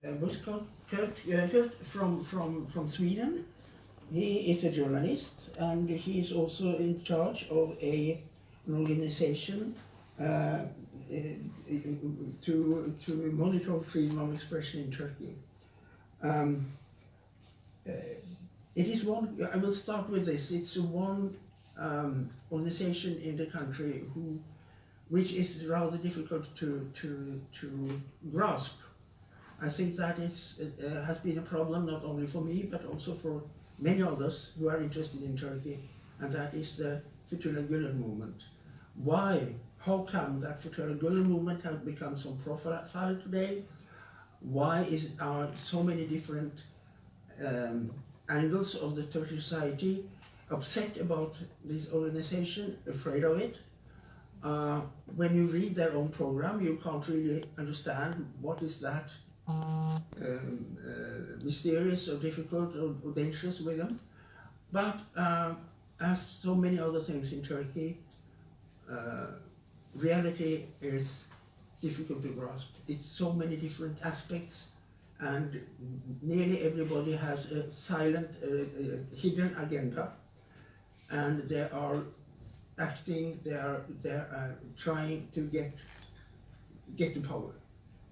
Bozkurt from Sweden. He is a journalist, and he is also in charge of an organization to monitor freedom of expression in Turkey. It is one. I will start with this. It's one organization in the country which is rather difficult to grasp. I think that has been a problem not only for me but also for many others who are interested in Turkey, and that is the Fethullah Gülen movement. Why? How come that Fethullah Gülen movement has become so profile today? Why are so many different angles of the Turkish society upset about this organization, afraid of it? When you read their own program, you can't really understand what is that mysterious or difficult or dangerous with them. But as so many other things in Turkey, reality is difficult to grasp. It's so many different aspects, and nearly everybody has a silent, hidden agenda, and they are acting, they are trying to get the power.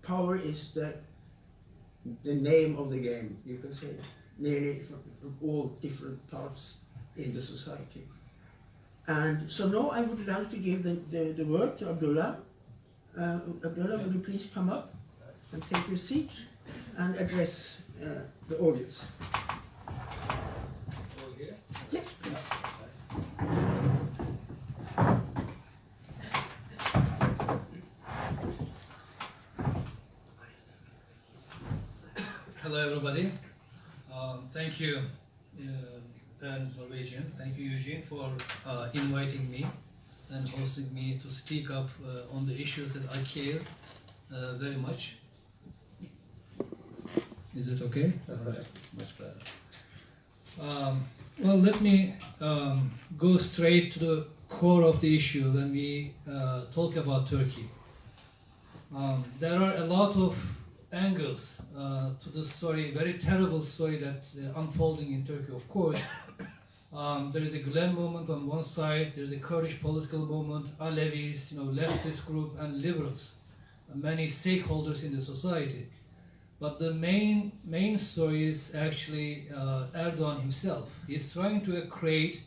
Power is the name of the game, you can say, nearly from all different parts in the society. And so now I would like to give the word to Abdullah. Abdullah, would you please come up and take your seat and address the audience? Yes, please. Hello, everybody. Thank you, Norwegian. Thank you, Eugene, for inviting me and hosting me to speak up on the issues that I care very much. Is it okay? That's right. Much better. Well, let me go straight to the core of the issue when we talk about Turkey. There are a lot of angles to the story, very terrible story that unfolding in Turkey, of course. There is a Gülen movement on one side, there's a Kurdish political movement, Alevis, leftist group, and liberals, many stakeholders in the society. But the main story is actually Erdogan himself. He's trying to create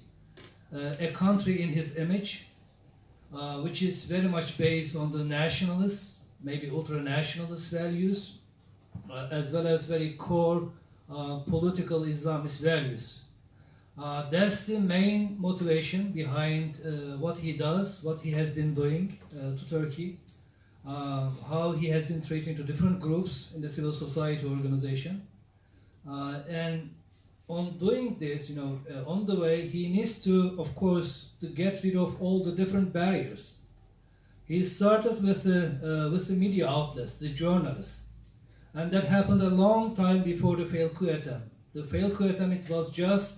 a country in his image, which is very much based on the nationalists, maybe ultra-nationalist values, as well as very core political Islamist values. That's the main motivation behind what he does, what he has been doing to Turkey, how he has been treating to different groups in the civil society organization. And on doing this, on the way, he needs to, of course, to get rid of all the different barriers. He started with the media outlets, the journalists, and that happened a long time before the failed coup attempt. The failed coup attempt, it was just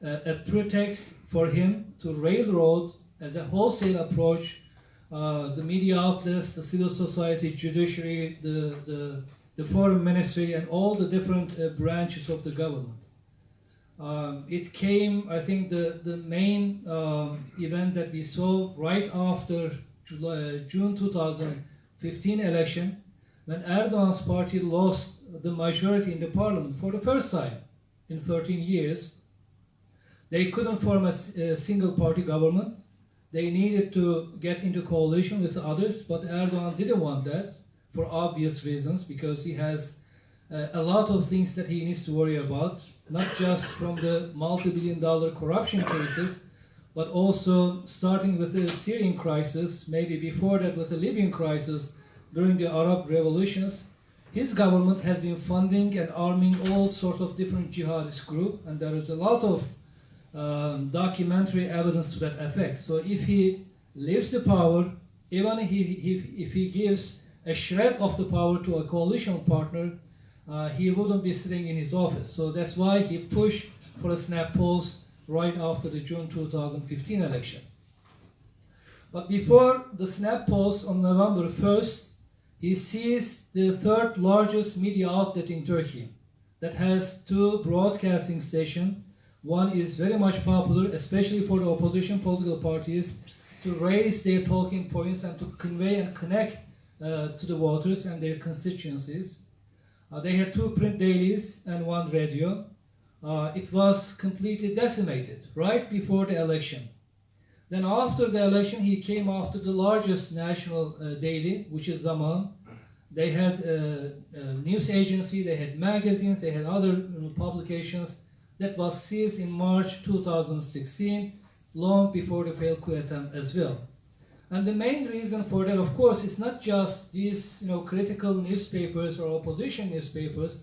a pretext for him to railroad as a wholesale approach the media outlets, the civil society, judiciary, the foreign ministry, and all the different branches of the government. It came, I think, the main event that we saw right after June 2015 election, when Erdogan's party lost the majority in the parliament for the first time in 13 years. They couldn't form a single party government. They needed to get into coalition with others, but Erdogan didn't want that for obvious reasons, because he has a lot of things that he needs to worry about, not just from the multi-billion-dollar corruption cases, but also starting with the Syrian crisis, maybe before that with the Libyan crisis during the Arab revolutions. His government has been funding and arming all sorts of different jihadist groups, and there is a lot of documentary evidence to that effect. So if he leaves the power, even if he gives a shred of the power to a coalition partner, he wouldn't be sitting in his office. So that's why he pushed for a snap polls right after the June 2015 election. But before the snap polls on November 1st, he seized the third largest media outlet in Turkey that has two broadcasting stations. One is very much popular, especially for the opposition political parties, to raise their talking points and to convey and connect to the voters and their constituencies. They had two print dailies and one radio. It was completely decimated right before the election. Then after the election, he came after the largest national daily, which is Zaman. They had a news agency, they had magazines, they had other publications that was seized in March 2016, long before the failed coup attempt as well. And the main reason for that, of course, is not just these critical newspapers or opposition newspapers.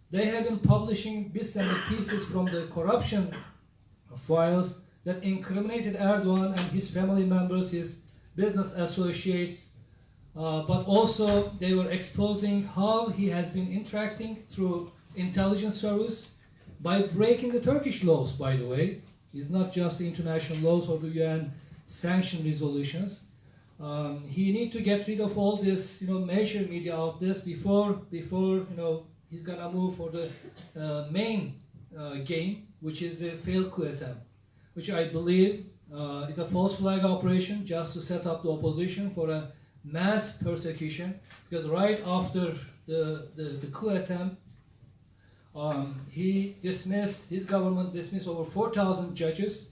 They have been publishing bits and pieces from the corruption files that incriminated Erdogan and his family members, his business associates, but also they were exposing how he has been interacting through intelligence service by breaking the Turkish laws, by the way. It's not just the international laws or the UN sanction resolutions. He needs to get rid of all this, major media outlets before he's gonna move for the main game, which is the failed coup attempt, which I believe is a false flag operation just to set up the opposition for a mass persecution. Because right after the coup attempt, his government dismissed over 4,000 judges,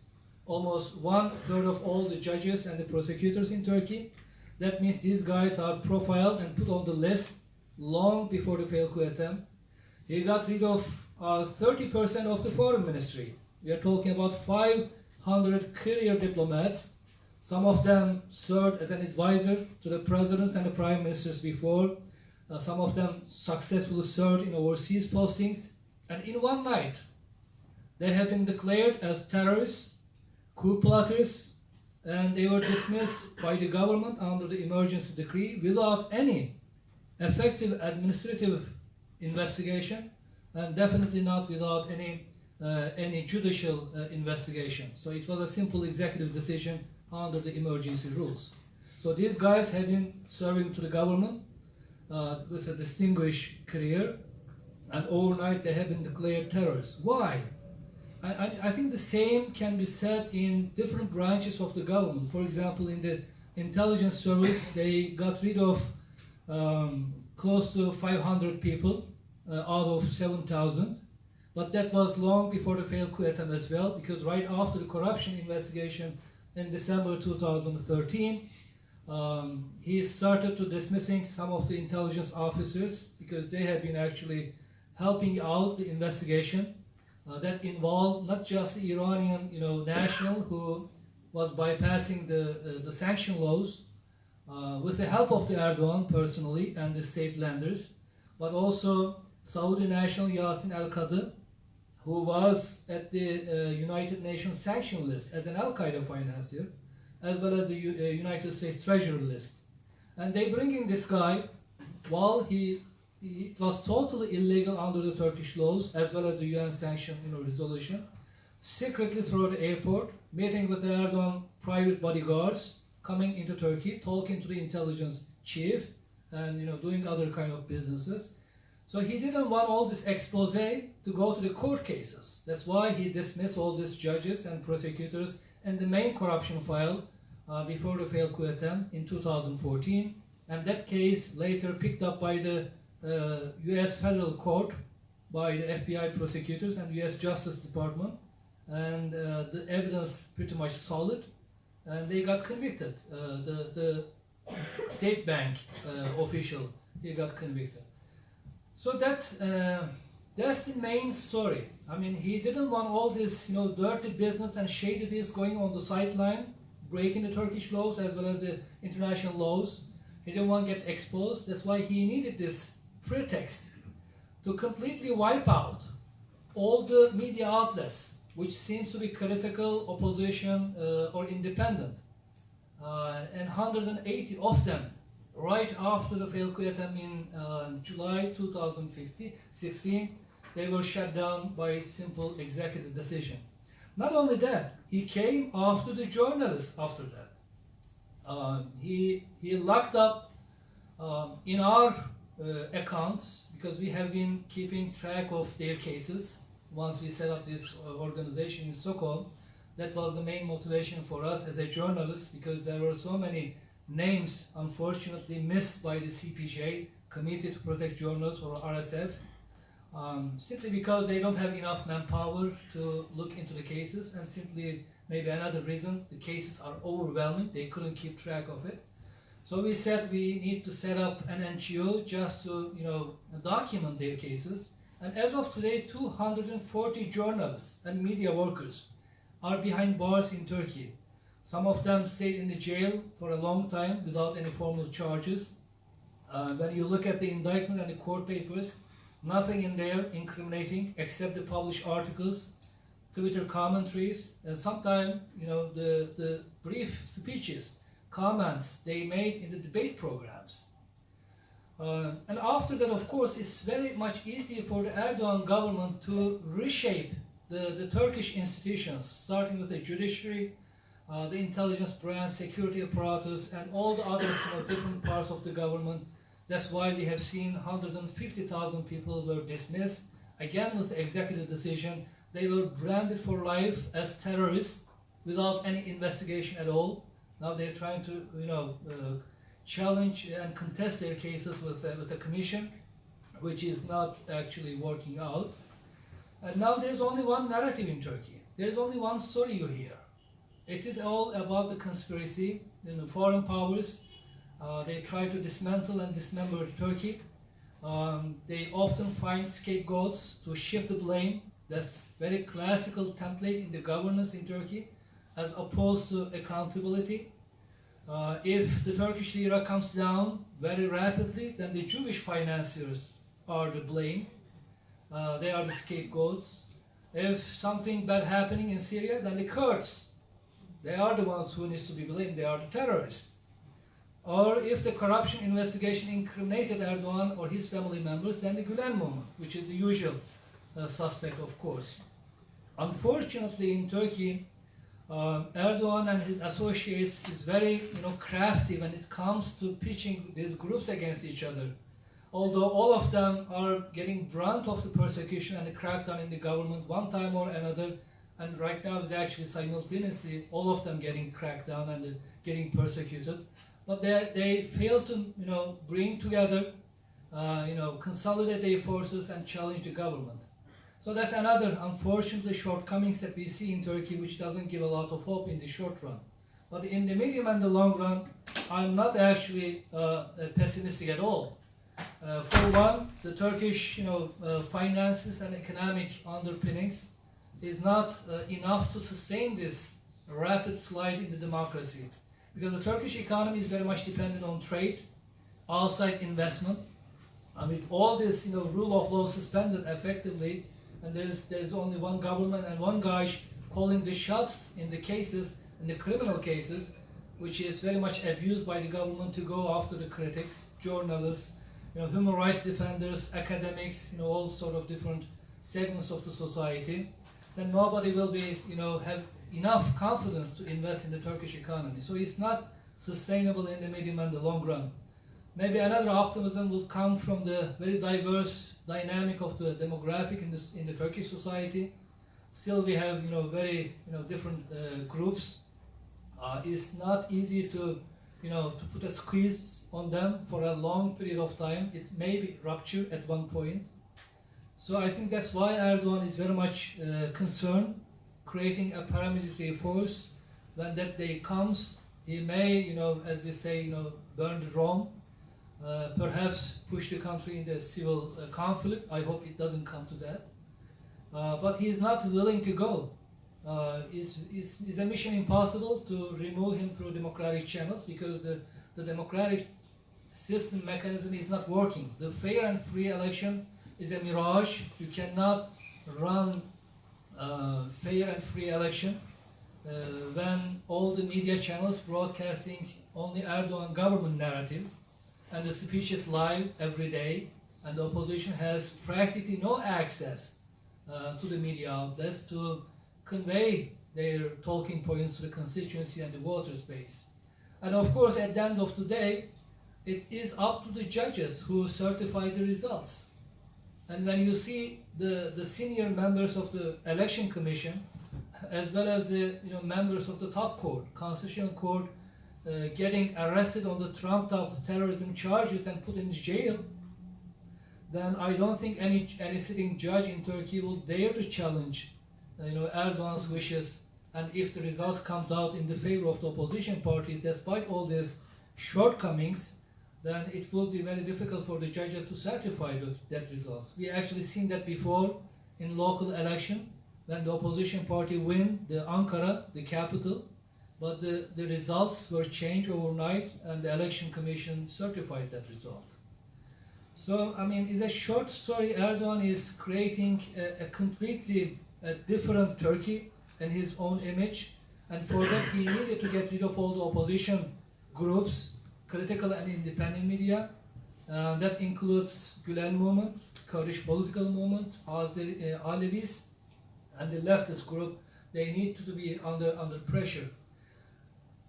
almost 1/3 of all the judges and the prosecutors in Turkey. That means these guys are profiled and put on the list long before the failed coup attempt. He got rid of 30% of the foreign ministry. We are talking about 500 career diplomats. Some of them served as an advisor to the presidents and the prime ministers before. Some of them successfully served in overseas postings. And in one night, they have been declared as terrorists, coup plotters, and they were dismissed by the government under the emergency decree without any effective administrative investigation, and definitely not without any judicial investigation. So it was a simple executive decision under the emergency rules. So these guys have been serving to the government with a distinguished career, and overnight they have been declared terrorists. Why? I think the same can be said in different branches of the government. For example, in the intelligence service, they got rid of close to 500 people out of 7,000. But that was long before the failed coup attempt as well, because right after the corruption investigation in December 2013, he started to dismissing some of the intelligence officers because they have been actually helping out the investigation that involved not just the Iranian national who was bypassing the sanction laws with the help of the Erdogan personally and the state lenders, but also Saudi national Yasin al-Qadi, who was at the United Nations sanction list as an Al-Qaeda financier, as well as the United States Treasury list. And they bring in this guy while it was totally illegal under the Turkish laws, as well as the UN sanction resolution, secretly through the airport, meeting with the Erdogan private bodyguards, coming into Turkey, talking to the intelligence chief, and doing other kind of businesses. So he didn't want all this expose to go to the court cases. That's why he dismissed all these judges and prosecutors and the main corruption file before the failed coup attempt in 2014. And that case later picked up by the US federal court, by the FBI prosecutors and US Justice Department. And the evidence pretty much solid. And they got convicted. The State Bank official, he got convicted. So that's the main story. I mean, he didn't want all this, dirty business and shady deals going on the sideline, breaking the Turkish laws as well as the international laws. He didn't want to get exposed. That's why he needed this pretext to completely wipe out all the media outlets, which seems to be critical, opposition, or independent. And 180 of them, right after the failed coup attempt in July 2016, they were shut down by a simple executive decision. Not only that, he came after the journalists after that. He locked up In our accounts, because we have been keeping track of their cases once we set up this organization in Stockholm, that was the main motivation for us as a journalist, because there were so many names unfortunately missed by the CPJ, Committee to Protect Journalists, or RSF, simply because they don't have enough manpower to look into the cases, and simply maybe another reason, the cases are overwhelming, they couldn't keep track of it. So we said we need to set up an NGO just to, document their cases. And as of today, 240 journalists and media workers are behind bars in Turkey. Some of them stayed in the jail for a long time without any formal charges. When you look at the indictment and the court papers, nothing in there incriminating except the published articles, Twitter commentaries, and sometimes, the brief speeches, comments they made in the debate programs. And after that, of course, it's very much easier for the Erdogan government to reshape the Turkish institutions, starting with the judiciary, the intelligence branch, security apparatus, and all the other different parts of the government. That's why we have seen 150,000 people were dismissed, again with the executive decision. They were branded for life as terrorists without any investigation at all. Now they're trying to, challenge and contest their cases with a commission, which is not actually working out. And now there's only one narrative in Turkey. There's only one story you hear. It is all about the conspiracy, foreign powers. They try to dismantle and dismember Turkey. They often find scapegoats to shift the blame. That's very classical template in the governance in Turkey, as opposed to accountability. If the Turkish lira comes down very rapidly, then the Jewish financiers are the blame. They are the scapegoats. If something bad happening in Syria, then the Kurds. They are the ones who need to be blamed. They are the terrorists. Or if the corruption investigation incriminated Erdogan or his family members, then the Gülen movement, which is the usual suspect, of course. Unfortunately, in Turkey, Erdogan and his associates is very, crafty when it comes to pitching these groups against each other. Although all of them are getting brunt of the persecution and the crackdown in the government one time or another, and right now is actually simultaneously all of them getting cracked down and getting persecuted. But they fail to, bring together, consolidate their forces and challenge the government. So that's another, unfortunately, shortcomings that we see in Turkey, which doesn't give a lot of hope in the short run. But in the medium and the long run, I'm not actually pessimistic at all. For one, the Turkish, finances and economic underpinnings is not enough to sustain this rapid slide in the democracy. Because the Turkish economy is very much dependent on trade, outside investment. And with all this, rule of law suspended effectively, and there's only one government and one guy calling the shots in the cases, in the criminal cases, which is very much abused by the government to go after the critics, journalists, human rights defenders, academics, all sort of different segments of the society, then nobody will be, have enough confidence to invest in the Turkish economy. So it's not sustainable in the medium and the long run. Maybe another optimism will come from the very diverse dynamic of the demographic in the Turkish society. Still, we have very different groups. It's not easy to to put a squeeze on them for a long period of time. It may be rupture at one point. So I think that's why Erdogan is very much concerned, creating a paramilitary force. When that day comes, he may, as we say, burn the Rome. Perhaps push the country into a civil conflict. I hope it doesn't come to that. But he is not willing to go. Is a mission impossible to remove him through democratic channels, because the democratic system mechanism is not working. The fair and free election is a mirage. You cannot run fair and free election when all the media channels broadcasting only Erdogan government narrative, and the speech is live every day, and the opposition has practically no access to the media outlets to convey their talking points to the constituency and the voter space. And of course, at the end of the day, it is up to the judges who certify the results. And when you see the senior members of the election commission, as well as the members of the top court, constitutional court, getting arrested on the trumped up terrorism charges and put in jail, then I don't think any sitting judge in Turkey will dare to challenge Erdogan's wishes. And if the results comes out in the favor of the opposition parties, despite all these shortcomings, then it will be very difficult for the judges to certify that results. We actually seen that before in local election, when the opposition party win the Ankara, the capital, but the results were changed overnight and the election commission certified that result. So, I mean, it's a short story. Erdogan is creating a completely different Turkey in his own image, and for that he needed to get rid of all the opposition groups, critical and independent media. That includes Gülen movement, Kurdish political movement, Alevis, and the leftist group. They need to be under pressure.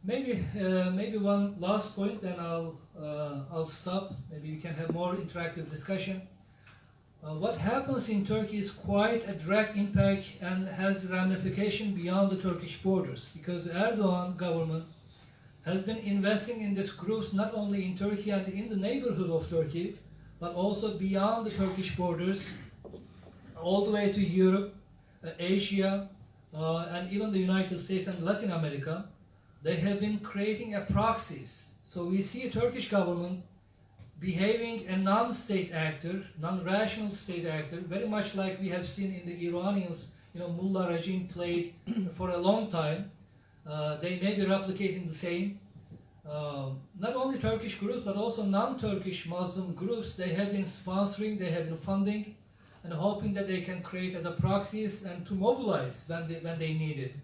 Maybe one last point, then I'll stop. Maybe we can have more interactive discussion. What happens in Turkey is quite a direct impact and has ramification beyond the Turkish borders, because the Erdogan government has been investing in these groups not only in Turkey and in the neighborhood of Turkey, but also beyond the Turkish borders, all the way to Europe, Asia, and even the United States and Latin America. They have been creating a proxies. So we see a Turkish government behaving a non-state actor, non-rational state actor, very much like we have seen in the Iranians, mullah regime played for a long time. They may be replicating the same. Not only Turkish groups, but also non-Turkish Muslim groups, they have been sponsoring, they have been funding, and hoping that they can create as a proxies and to mobilize when they need it.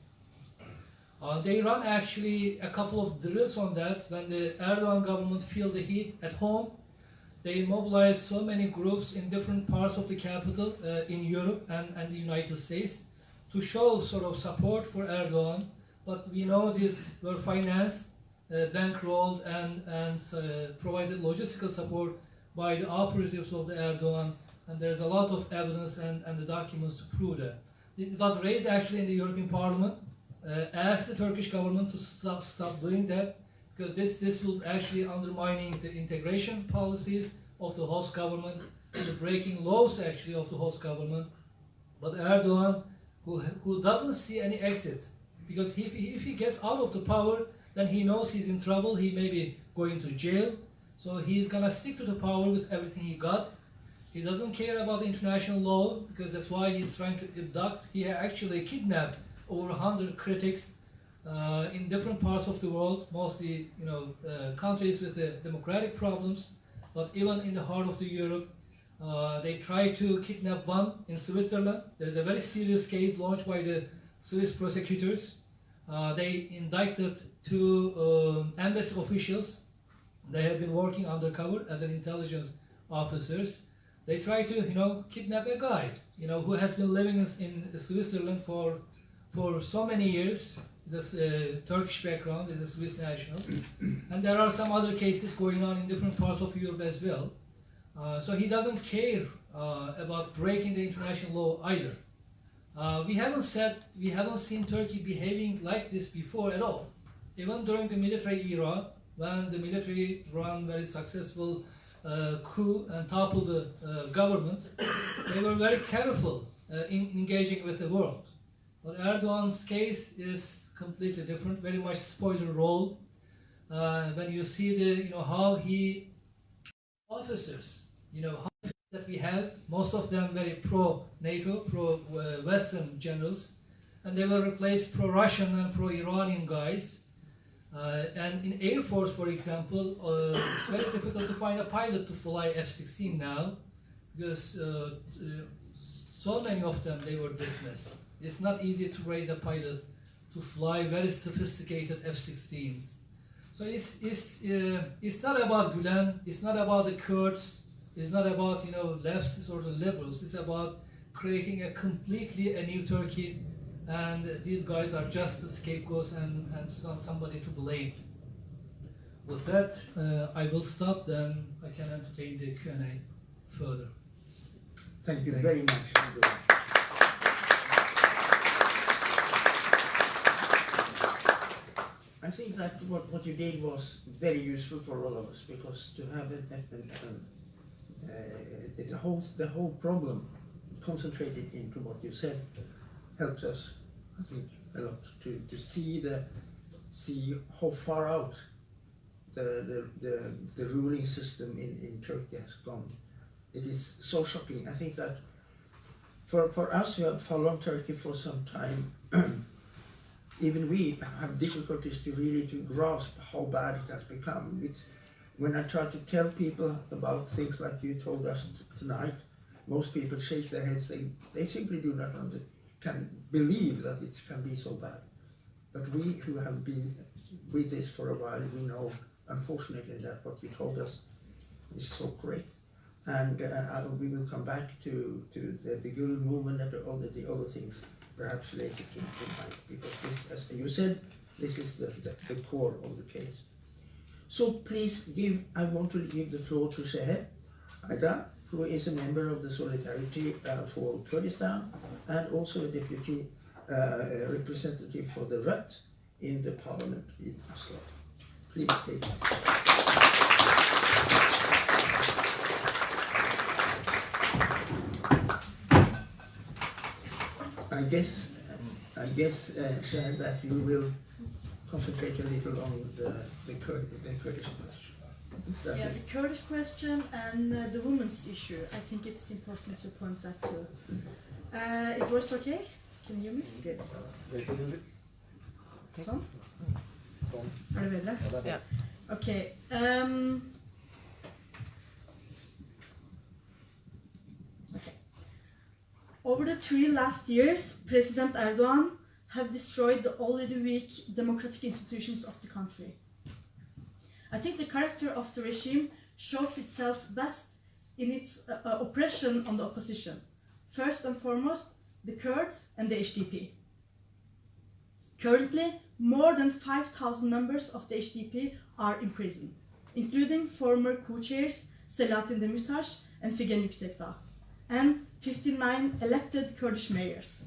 They run actually a couple of drills on that. When the Erdogan government feel the heat at home, they mobilize so many groups in different parts of the capital in Europe and the United States to show sort of support for Erdogan. But we know these were financed, bankrolled, and provided logistical support by the operatives of the Erdogan. And there's a lot of evidence and the documents to prove that. It was raised actually in the European Parliament. Asked the Turkish government to stop doing that, because this will actually undermining the integration policies of the host government and the breaking laws actually of the host government. But Erdogan, who doesn't see any exit, because if he gets out of the power, then he knows he's in trouble. He may be going to jail, so he's gonna stick to the power with everything he got. He doesn't care about the international law, because that's why he's trying to abduct. He actually kidnapped over 100 critics in different parts of the world, mostly countries with democratic problems, but even in the heart of the Europe. They tried to kidnap one in Switzerland. There is a very serious case launched by the Swiss prosecutors. They indicted two embassy officials. They have been working undercover as an intelligence officers. They tried to kidnap a guy who has been living in Switzerland for so many years. He's a Turkish background, is a Swiss national. And there are some other cases going on in different parts of Europe as well. So he doesn't care about breaking the international law either. We haven't seen Turkey behaving like this before at all. Even during the military era, when the military ran very successful coup and toppled the government, they were very careful in engaging with the world. But Erdogan's case is completely different, very much spoiler role. When you see how he officers, that we have, most of them very pro-NATO, pro-Western generals, and they were replaced pro-Russian and pro-Iranian guys. And in Air Force, for example, it's very difficult to find a pilot to fly F-16 now, because so many of them, they were dismissed. It's not easy to raise a pilot to fly very sophisticated F-16s. So it's not about Gülen, it's not about the Kurds, it's not about leftists or the liberals. It's about creating a completely new Turkey, and these guys are just the scapegoats and somebody to blame. With that, I will stop, then I can entertain the Q&A further. Thank you very much. I think that what you did was very useful for all of us, because to have the whole problem concentrated into what you said helps us, I think, a lot to see how far out the ruling system in Turkey has gone. It is so shocking. I think that for us who have followed Turkey for some time, even we have difficulties to grasp how bad it has become. When I try to tell people about things like you told us tonight, most people shake their heads. They simply do not can believe that it can be so bad. But we who have been with this for a while, we know, unfortunately, that what you told us is so great. And we will come back to the Gül movement and the other things perhaps later tonight, because this, as you said, this is the core of the case. So please I want to give the floor to Seher Aydar, who is a member of the Solidarity for Kurdistan and also a deputy representative for the Rødt in the parliament in Oslo. Please take it. I guess, Seher, that you will concentrate a little on the Kurdish question. Yeah, the Kurdish question and the women's issue. I think it's important to point that too. Is voice okay? Can you hear me? Good. Sånn? Er det bedre? Ja. Okay. Over the 3 last years, President Erdogan have destroyed the already weak democratic institutions of the country. I think the character of the regime shows itself best in its oppression on the opposition. First and foremost, the Kurds and the HDP. Currently, more than 5,000 members of the HDP are in prison, including former co-chairs Selahattin Demirtas and Figen Yüksekdağ, and 59 elected Kurdish mayors.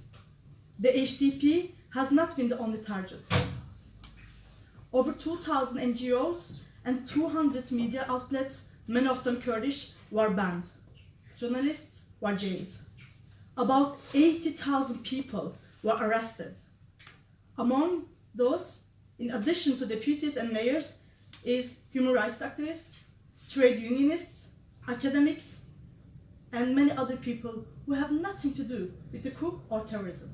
The HDP has not been the only target. Over 2,000 NGOs and 200 media outlets, many of them Kurdish, were banned. Journalists were jailed. About 80,000 people were arrested. Among those, in addition to deputies and mayors, is human rights activists, trade unionists, academics, and many other people who have nothing to do with the coup or terrorism.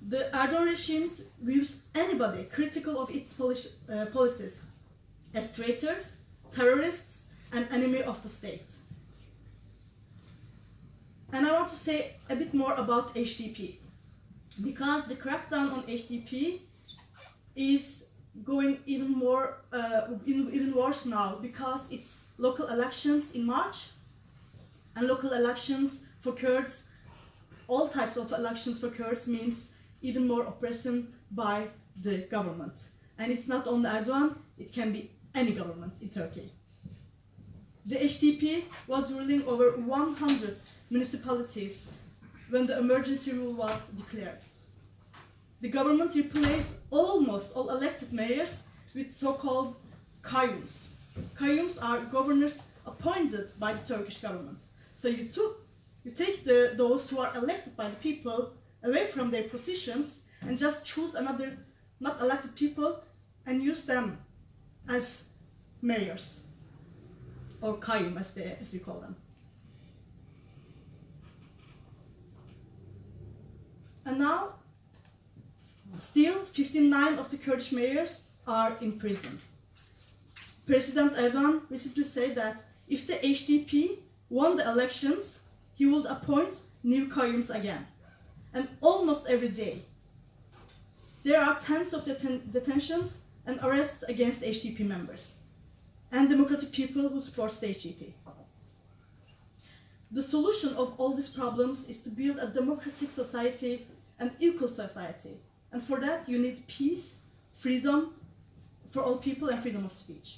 The Erdogan regime views anybody critical of its policies as traitors, terrorists, and enemy of the state. And I want to say a bit more about HDP, because the crackdown on HDP is going even worse now, because it's local elections in March, and local elections for Kurds, all types of elections for Kurds means even more oppression by the government. And it's not only Erdogan, it can be any government in Turkey. The HDP was ruling over 100 municipalities when the emergency rule was declared. The government replaced almost all elected mayors with so-called kayyums. Kayyums are governors appointed by the Turkish government. So you take those who are elected by the people away from their positions and just choose another not elected people and use them as mayors, or kayyum as we call them. And now, still 59 of the Kurdish mayors are in prison. President Erdogan recently said that if the HDP won the elections, he would appoint new kayyums again. And almost every day, there are tens of detentions and arrests against HDP members and democratic people who support the HDP. The solution of all these problems is to build a democratic society and equal society. And for that, you need peace, freedom for all people, and freedom of speech.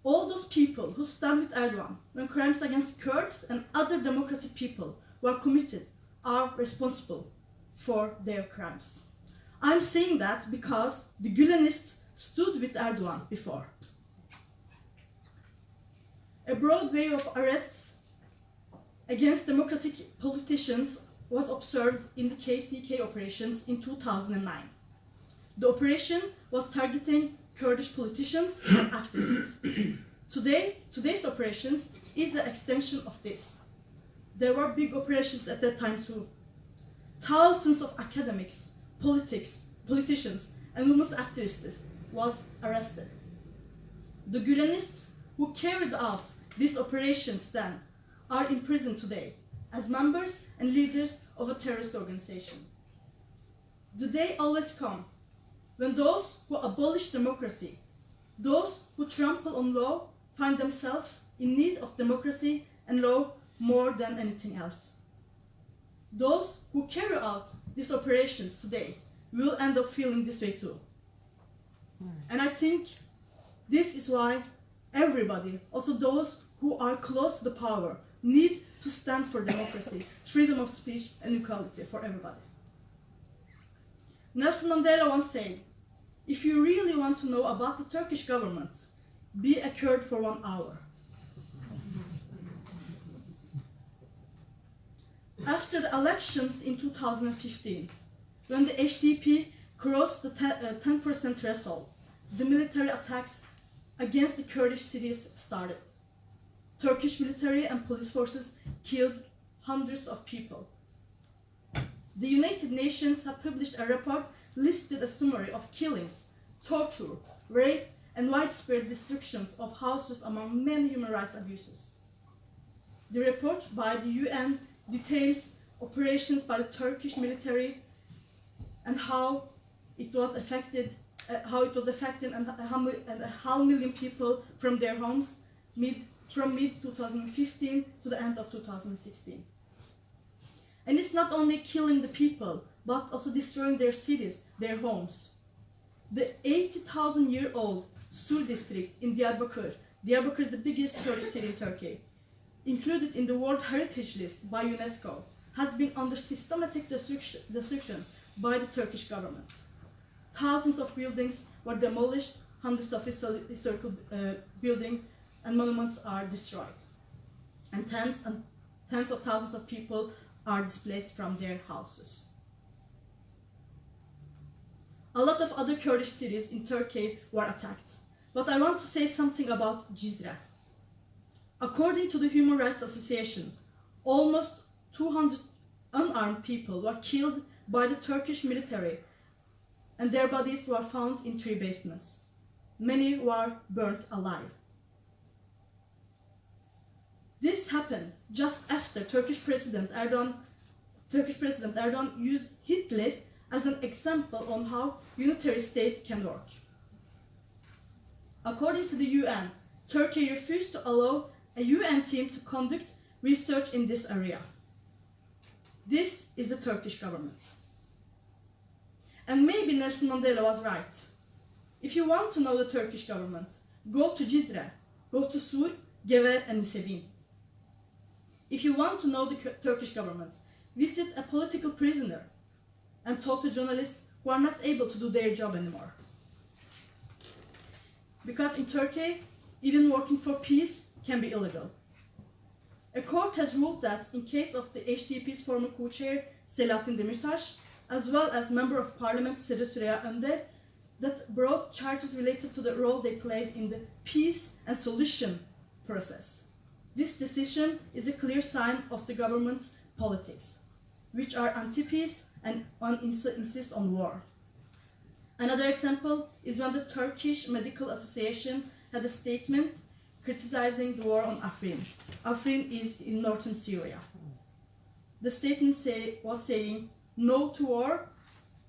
All those people who stand with Erdogan when crimes against Kurds and other democratic people who are committed are responsible for their crimes. I'm saying that because the Gülenists stood with Erdogan before. A broad wave of arrests against democratic politicians was observed in the KCK operations in 2009. The operation was targeting Kurdish politicians and activists. Today's operations is the extension of this. There were big operations at that time too. Thousands of academics, politicians, and women's activists was arrested. The Gülenists who carried out these operations then are in prison today as members and leaders of a terrorist organization. The day always comes when those who abolish democracy, those who trample on law, find themselves in need of democracy and law more than anything else. Those who carry out these operations today will end up feeling this way too. And I think this is why everybody, also those who are close to the power, need to stand for democracy, freedom of speech, and equality for everybody. Nelson Mandela once said, "If you really want to know about the Turkish government, be a Kurd for 1 hour." After the elections in 2015, when the HDP crossed the 10% threshold, the military attacks against the Kurdish cities started. Turkish military and police forces killed hundreds of people. The United Nations have published a report listed a summary of killings, torture, rape, and widespread destructions of houses among many human rights abuses. The report by the UN details operations by the Turkish military and how it was affecting and a half million people from their homes from mid-2015 to the end of 2016. And it's not only killing the people, but also destroying their cities, their homes. The 80,000-year-old Sur district in Diyarbakır is the biggest Kurdish city in Turkey, included in the World Heritage List by UNESCO, has been under systematic destruction by the Turkish government. Thousands of buildings were demolished, hundreds of historical buildings and monuments are destroyed, and tens of thousands of people are displaced from their houses. A lot of other Kurdish cities in Turkey were attacked, but I want to say something about Cizre. According to the Human Rights Association, almost 200 unarmed people were killed by the Turkish military, and their bodies were found in 3 basements. Many were burnt alive. This happened just after Turkish President Erdogan used Hitler as an example on how unitary state can work. According to the UN, Turkey refused to allow a UN team to conduct research in this area. This is the Turkish government. And maybe Nelson Mandela was right. If you want to know the Turkish government, go to Cizre, go to Sur, Gever, and Nisebin. If you want to know the Turkish government, visit a political prisoner and talk to journalists who are not able to do their job anymore. Because in Turkey, even working for peace can be illegal. A court has ruled that in case of the HDP's former co-chair Selahattin Demirtas, as well as Member of Parliament Seher Aydar, that brought charges related to the role they played in the peace and solution process. This decision is a clear sign of the government's politics, which are anti-peace and insist on war. Another example is when the Turkish Medical Association had a statement criticizing the war on Afrin. Afrin is in northern Syria. The statement was saying, "No to war,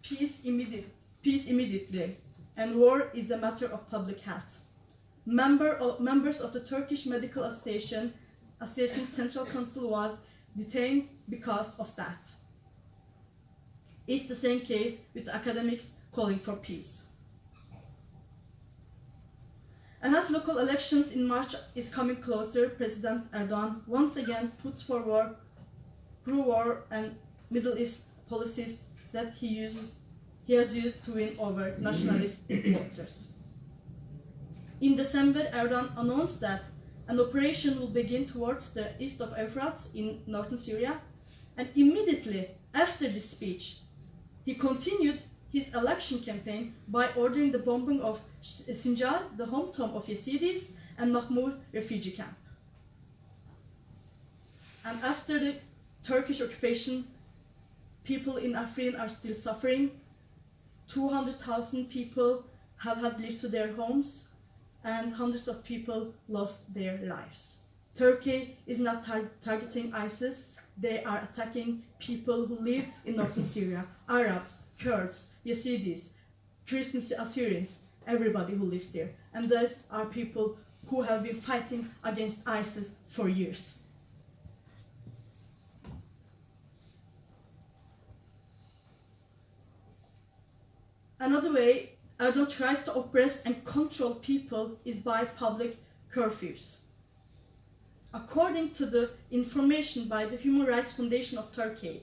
peace immediately, and war is a matter of public health." Members of the Turkish Medical Association's Central Council was detained because of that. It's the same case with the academics calling for peace. And as local elections in March is coming closer, President Erdogan once again puts forward pro-war and Middle East policies that he has used to win over nationalist voters. In December, Erdogan announced that an operation will begin towards the east of Euphrates in northern Syria, and immediately after this speech, he continued his election campaign by ordering the bombing of Sinjar, the hometown of Yazidis, and Mahmur refugee camp. And after the Turkish occupation, people in Afrin are still suffering. 200,000 people have had to leave to their homes, and hundreds of people lost their lives. Turkey is not targeting ISIS. They are attacking people who live in northern Syria, Arabs, Kurds, Yazidis, Christians, Assyrians, everybody who lives there. And those are people who have been fighting against ISIS for years. Another way Erdogan tries to oppress and control people is by public curfews. According to the information by the Human Rights Foundation of Turkey,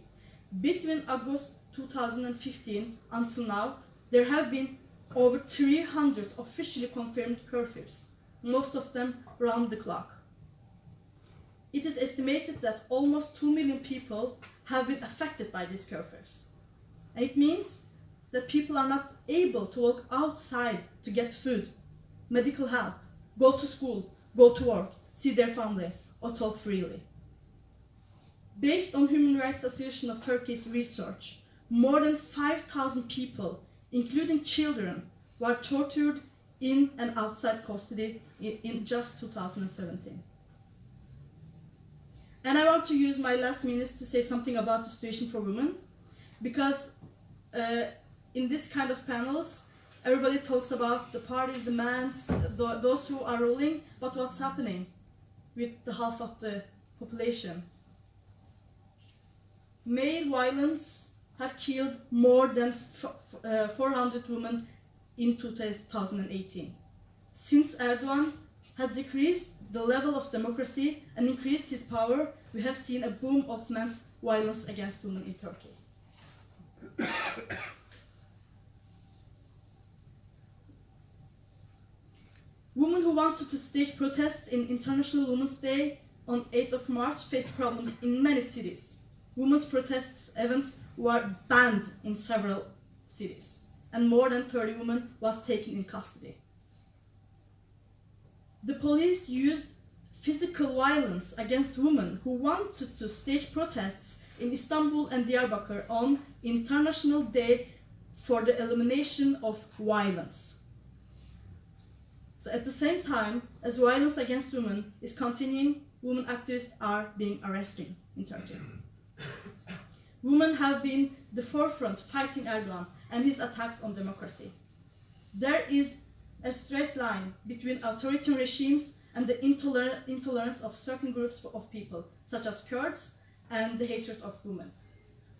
between August 2015 until now, there have been over 300 officially confirmed curfews, most of them round the clock. It is estimated that almost 2 million people have been affected by these curfews. And it means that people are not able to walk outside to get food, medical help, go to school, go to work, see their family, or talk freely. Based on Human Rights Association of Turkey's research, more than 5,000 people, including children, were tortured in and outside custody in just 2017. And I want to use my last minutes to say something about the situation for women, because in this kind of panels, everybody talks about the parties, the mans, those who are ruling, but what's happening with the half of the population? Male violence have killed more than 400 women in 2018. Since Erdogan has decreased the level of democracy and increased his power, we have seen a boom of men's violence against women in Turkey. Women who wanted to stage protests in International Women's Day on 8th of March faced problems in many cities. Women's protests events were banned in several cities, and more than 30 women was taken in custody. The police used physical violence against women who wanted to stage protests in Istanbul and Diyarbakir on International Day for the Elimination of Violence. So at the same time as violence against women is continuing, women activists are being arrested in Turkey. Women have been the forefront fighting Erdogan and his attacks on democracy. There is a straight line between authoritarian regimes and the intolerance of certain groups of people, such as Kurds, and the hatred of women.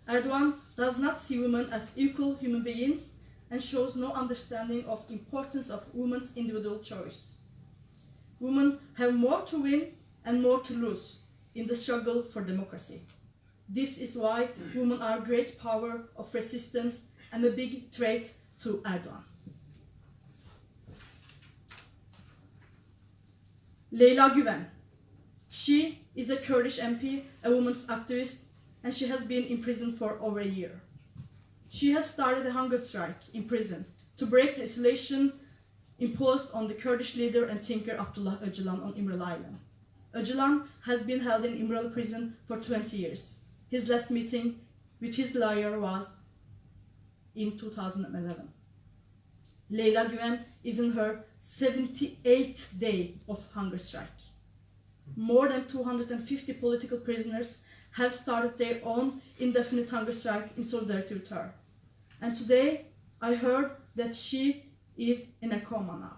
Erdogan does not see women as equal human beings and shows no understanding of the importance of women's individual choice. Women have more to win and more to lose in the struggle for democracy. This is why women are a great power of resistance and a big threat to Erdogan. Leyla Güven. She is a Kurdish MP, a women's activist, and she has been in prison for over a year. She has started a hunger strike in prison to break the isolation imposed on the Kurdish leader and thinker Abdullah Öcalan on İmralı Island. Öcalan has been held in İmralı prison for 20 years. His last meeting with his lawyer was in 2011. Leyla Güven is in her 78th day of hunger strike. More than 250 political prisoners have started their own indefinite hunger strike in solidarity with her. And today I heard that she is in a coma now.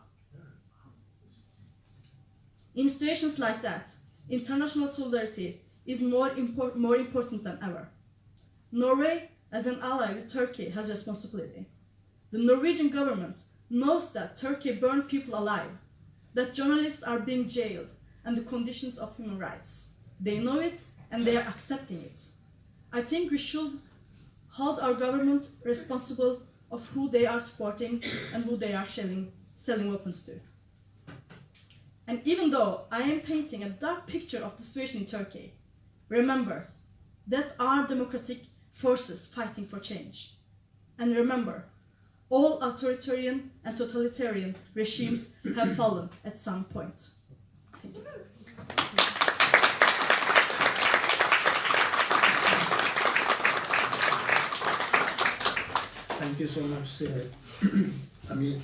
In situations like that, international solidarity is more important than ever. Norway as an ally with Turkey, has responsibility. The Norwegian government knows that Turkey burned people alive, that journalists are being jailed, and the conditions of human rights. They know it, and they are accepting it. I think we should hold our government responsible of who they are supporting and who they are selling weapons to. And even though I am painting a dark picture of the situation in Turkey, remember that are democratic forces fighting for change. And remember, all authoritarian and totalitarian regimes have fallen at some point. Thank you. Thank you so much, Seher. I mean,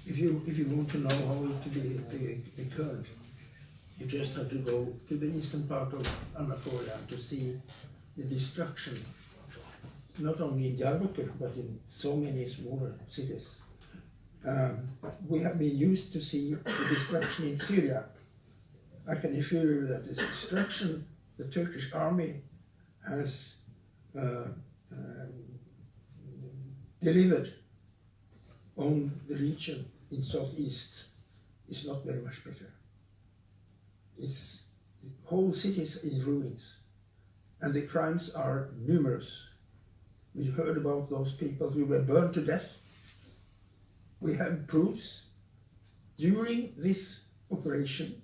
if you want to know how to be a Kurd, you just have to go to the eastern part of Anatolia to see the destruction, not only in Diyarbakir, but in so many smaller cities. We have been used to see the destruction in Syria. I can assure you that the destruction the Turkish army has delivered on the region in southeast is not very much better. It's whole cities in ruins, and the crimes are numerous. We heard about those people who were burned to death. We have proofs. During this operation,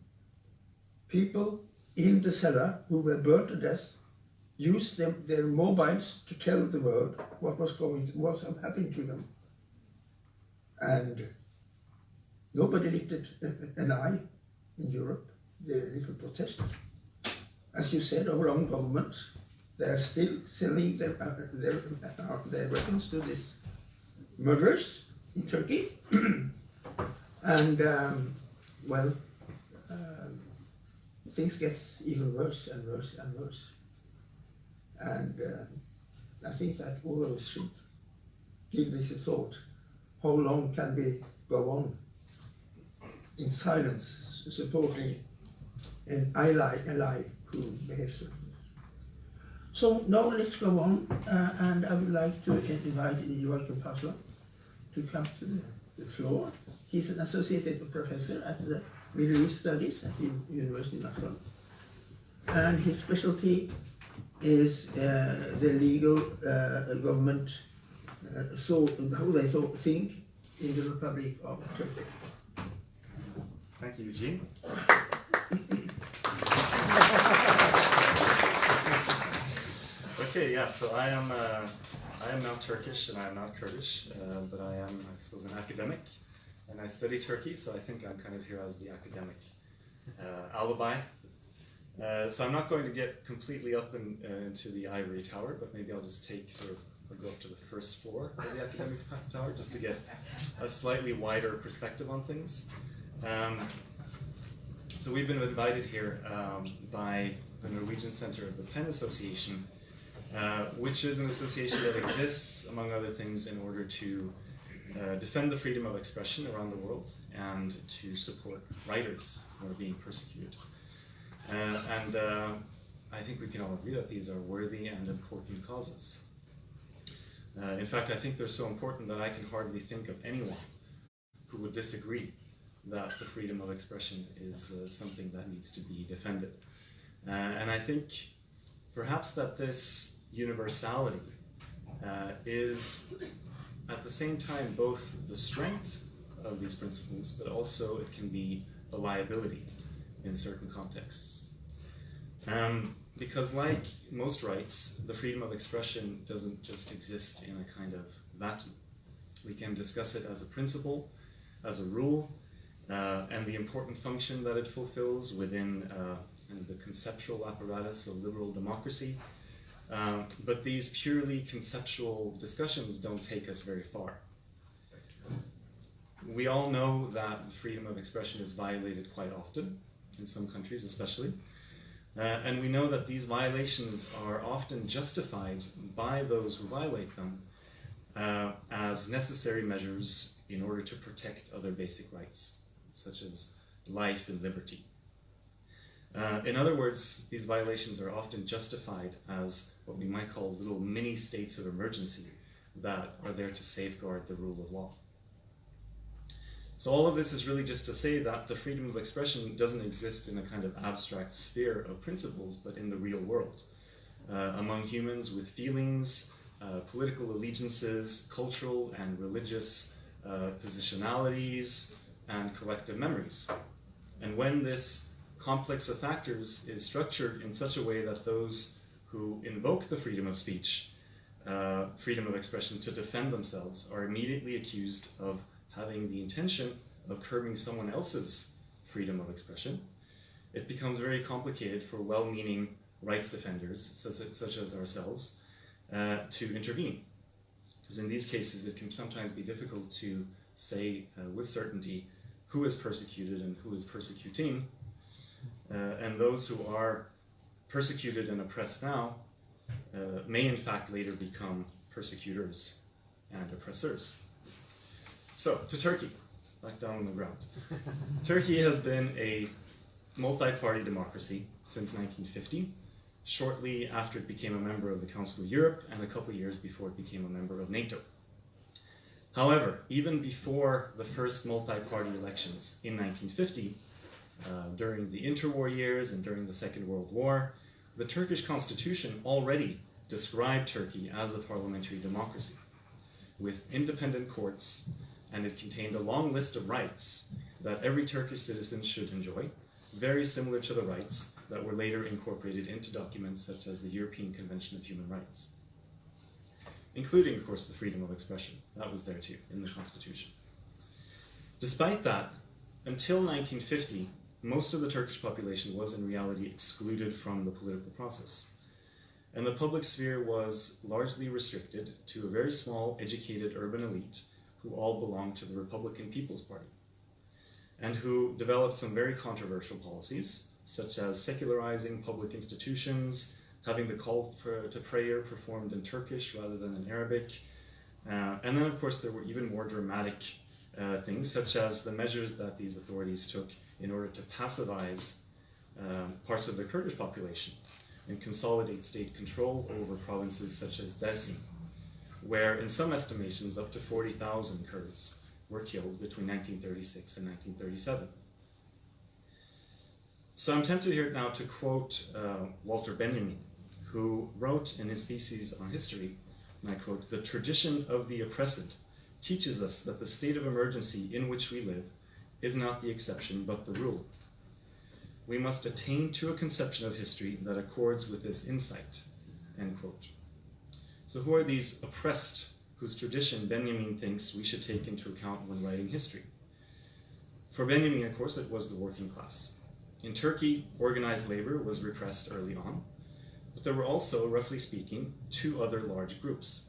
people in the cellar who were burned to death used their mobiles to tell the world what was happening to them. And nobody lifted an eye in Europe. They little protested. As you said, our own government, they are still selling their weapons to these murderers in Turkey. And, things get even worse and worse and worse. And I think that all of us should give this a thought. How long can we go on in silence supporting an ally who behaves like this? So now let's go on, and I would like to invite Joakim Parslow to come to the floor. He's an associate professor at the Middle East Studies at the University of Oslo. And his specialty is the legal government, so how they think in the Republic of Turkey. Thank you, Eugene. Okay, yeah, so I am not Turkish and I am not Kurdish, but I am, I suppose, an academic, and I study Turkey, so I think I'm kind of here as the academic alibi. So I'm not going to get completely up into the ivory tower, but maybe I'll just I'll go up to the first floor of the academic tower just to get a slightly wider perspective on things. So we've been invited here by the Norwegian Centre of the Penn Association, which is an association that exists, among other things, in order to defend the freedom of expression around the world and to support writers who are being persecuted. And I think we can all agree that these are worthy and important causes. In fact, I think they're so important that I can hardly think of anyone who would disagree that the freedom of expression is something that needs to be defended. And I think perhaps that this universality is at the same time both the strength of these principles, but also it can be a liability in certain contexts. Because like most rights, the freedom of expression doesn't just exist in a kind of vacuum. We can discuss it as a principle, as a rule, and the important function that it fulfills within the conceptual apparatus of liberal democracy. But these purely conceptual discussions don't take us very far. We all know that freedom of expression is violated quite often, in some countries especially. And we know that these violations are often justified by those who violate them as necessary measures in order to protect other basic rights, such as life and liberty. In other words, these violations are often justified as what we might call little mini states of emergency that are there to safeguard the rule of law. So all of this is really just to say that the freedom of expression doesn't exist in a kind of abstract sphere of principles, but in the real world, among humans with feelings, political allegiances, cultural and religious positionalities, and collective memories. And when this complex of factors is structured in such a way that those who invoke the freedom of speech, freedom of expression to defend themselves, are immediately accused of having the intention of curbing someone else's freedom of expression, it becomes very complicated for well-meaning rights defenders, such as ourselves, to intervene. Because in these cases, it can sometimes be difficult to say with certainty who is persecuted and who is persecuting. And those who are persecuted and oppressed now may in fact later become persecutors and oppressors. So, to Turkey, back down on the ground. Turkey has been a multi-party democracy since 1950, shortly after it became a member of the Council of Europe and a couple of years before it became a member of NATO. However, even before the first multi-party elections in 1950, during the interwar years and during the Second World War, the Turkish constitution already described Turkey as a parliamentary democracy, with independent courts, and it contained a long list of rights that every Turkish citizen should enjoy, very similar to the rights that were later incorporated into documents such as the European Convention of Human Rights, including, of course, the freedom of expression. That was there too, in the Constitution. Despite that, until 1950, most of the Turkish population was in reality excluded from the political process. And the public sphere was largely restricted to a very small, educated urban elite who all belonged to the Republican People's Party, and who developed some very controversial policies, such as secularizing public institutions, having the call to prayer performed in Turkish rather than in Arabic. And then, of course, there were even more dramatic things, such as the measures that these authorities took in order to pacifize parts of the Kurdish population and consolidate state control over provinces such as Dersim, where in some estimations up to 40,000 Kurds were killed between 1936 and 1937. So I'm tempted here now to quote Walter Benjamin, who wrote in his theses on history, and I quote, "The tradition of the oppressed teaches us that the state of emergency in which we live is not the exception but the rule. We must attain to a conception of history that accords with this insight," end quote. So who are these oppressed whose tradition Benjamin thinks we should take into account when writing history? For Benjamin, of course, it was the working class. In Turkey, organized labor was repressed early on, but there were also, roughly speaking, two other large groups.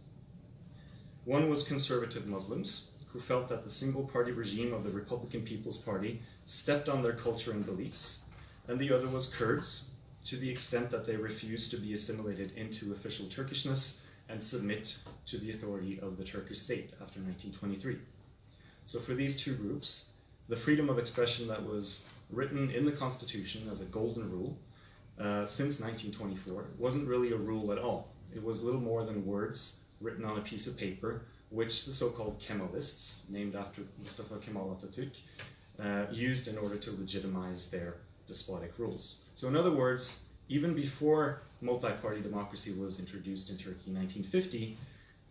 One was conservative Muslims, who felt that the single-party regime of the Republican People's Party stepped on their culture and beliefs, and the other was Kurds, to the extent that they refused to be assimilated into official Turkishness and submit to the authority of the Turkish state after 1923. So for these two groups, the freedom of expression that was written in the Constitution as a golden rule since 1924 wasn't really a rule at all. It was little more than words written on a piece of paper, which the so-called Kemalists, named after Mustafa Kemal Atatürk, used in order to legitimize their despotic rules. So in other words, even before multi-party democracy was introduced in Turkey in 1950,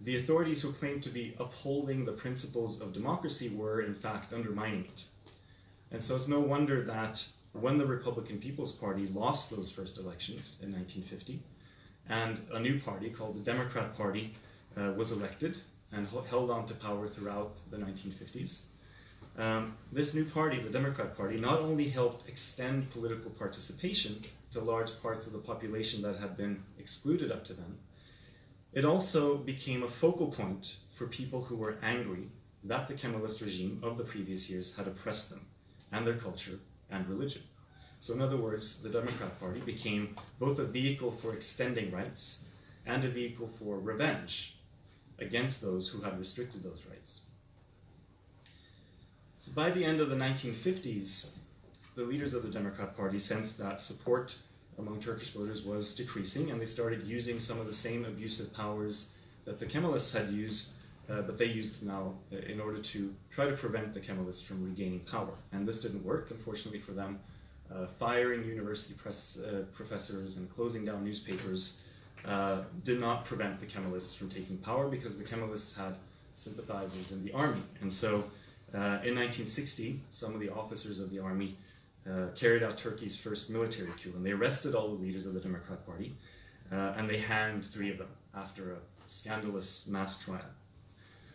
the authorities who claimed to be upholding the principles of democracy were in fact undermining it. And so it's no wonder that when the Republican People's Party lost those first elections in 1950, and a new party called the Democrat Party was elected and held on to power throughout the 1950s, this new party, the Democrat Party, not only helped extend political participation to large parts of the population that had been excluded up to then, it also became a focal point for people who were angry that the Kemalist regime of the previous years had oppressed them and their culture and religion. So in other words, the Democrat Party became both a vehicle for extending rights and a vehicle for revenge against those who had restricted those rights. So by the end of the 1950s, the leaders of the Democrat Party sensed that support among Turkish voters was decreasing, and they started using some of the same abusive powers that the Kemalists had used, but they used now in order to try to prevent the Kemalists from regaining power. And this didn't work, unfortunately for them. Firing university professors and closing down newspapers did not prevent the Kemalists from taking power, because the Kemalists had sympathizers in the army. And so in 1960, some of the officers of the army carried out Turkey's first military coup, and they arrested all the leaders of the Democrat Party, and they hanged 3 of them after a scandalous mass trial.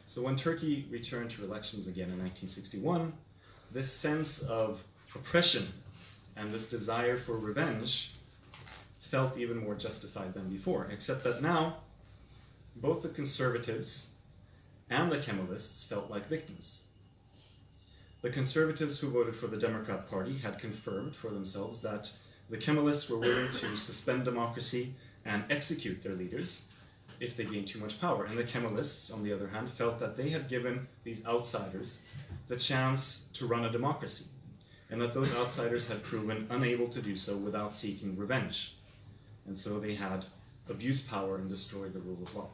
So when Turkey returned to elections again in 1961, this sense of oppression and this desire for revenge felt even more justified than before, except that now both the conservatives and the Kemalists felt like victims. The conservatives who voted for the Democrat Party had confirmed for themselves that the Kemalists were willing to suspend democracy and execute their leaders if they gained too much power. And the Kemalists, on the other hand, felt that they had given these outsiders the chance to run a democracy, and that those outsiders had proven unable to do so without seeking revenge. And so they had abused power and destroyed the rule of law.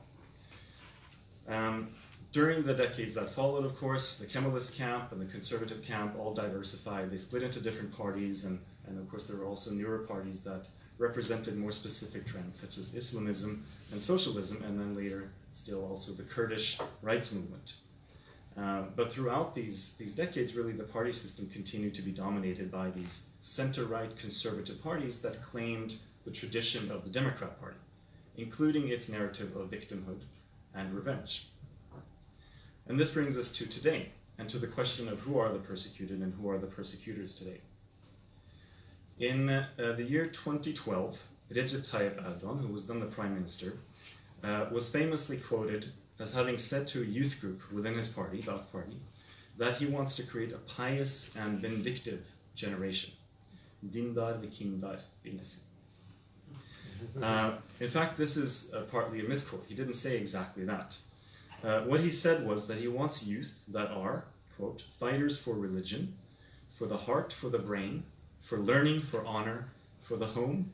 During the decades that followed, of course, the Kemalist camp and the conservative camp all diversified. They split into different parties, and of course there were also newer parties that represented more specific trends, such as Islamism and socialism, and then later still also the Kurdish rights movement. But throughout these decades, really, the party system continued to be dominated by these center-right conservative parties that claimed the tradition of the Democrat Party, including its narrative of victimhood and revenge. And this brings us to today, and to the question of who are the persecuted and who are the persecutors today. In the year 2012, Recep Tayyip Erdogan, who was then the prime minister, was famously quoted as having said to a youth group within his party, the AK Party, that he wants to create a pious and vindictive generation. Dindar ve kindar bir nesil. In fact, this is partly a misquote. He didn't say exactly that. What he said was that he wants youth that are, quote, fighters for religion, for the heart, for the brain, for learning, for honor, for the home,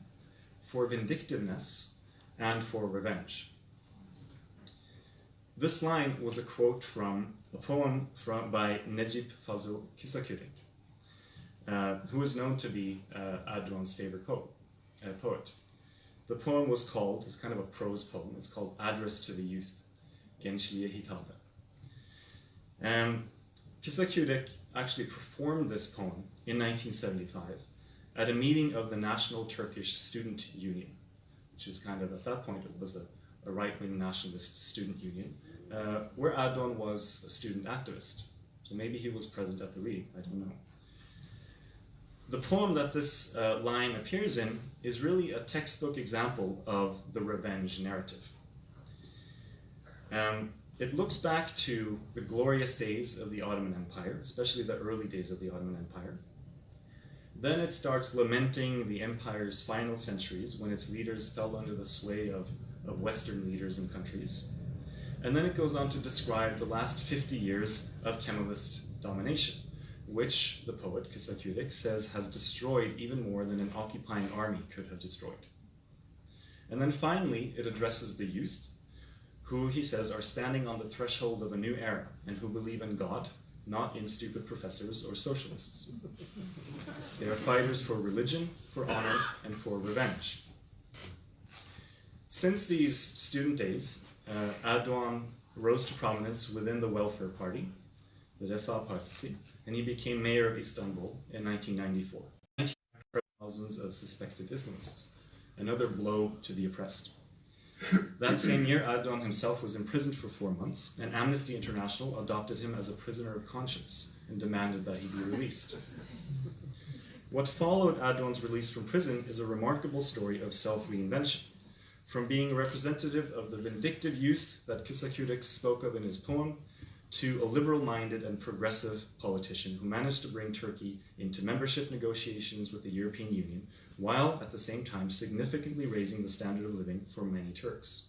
for vindictiveness, and for revenge. This line was a quote from a poem by Necip Fazıl Kısakürek, who is known to be Erdogan's favorite poet. The poem was called, it's kind of a prose poem, it's called Address to the Youth, Gençliğe Hitabe. Kısakürek actually performed this poem in 1975 at a meeting of the National Turkish Student Union, which is kind of, at that point, it was a right-wing nationalist student union, where Erdogan was a student activist. So maybe he was present at the reading, I don't know. The poem that this line appears in is really a textbook example of the revenge narrative. It looks back to the glorious days of the Ottoman Empire, especially the early days of the Ottoman Empire. Then it starts lamenting the empire's final centuries, when its leaders fell under the sway of Western leaders and countries. And then it goes on to describe the last 50 years of Kemalist domination, which the poet Kısakürek says has destroyed even more than an occupying army could have destroyed. And then finally, it addresses the youth, who he says are standing on the threshold of a new era and who believe in God, not in stupid professors or socialists. They are fighters for religion, for honor, and for revenge. Since these student days, Erdogan rose to prominence within the Welfare Party, the Refah Partisi, and he became mayor of Istanbul in 1994. Thousands of suspected Islamists, another blow to the oppressed. That same year, Erdogan himself was imprisoned for 4 months, and Amnesty International adopted him as a prisoner of conscience and demanded that he be released. What followed Erdogan's release from prison is a remarkable story of self-reinvention. From being a representative of the vindictive youth that Kısakürek spoke of in his poem, to a liberal-minded and progressive politician who managed to bring Turkey into membership negotiations with the European Union, while at the same time significantly raising the standard of living for many Turks.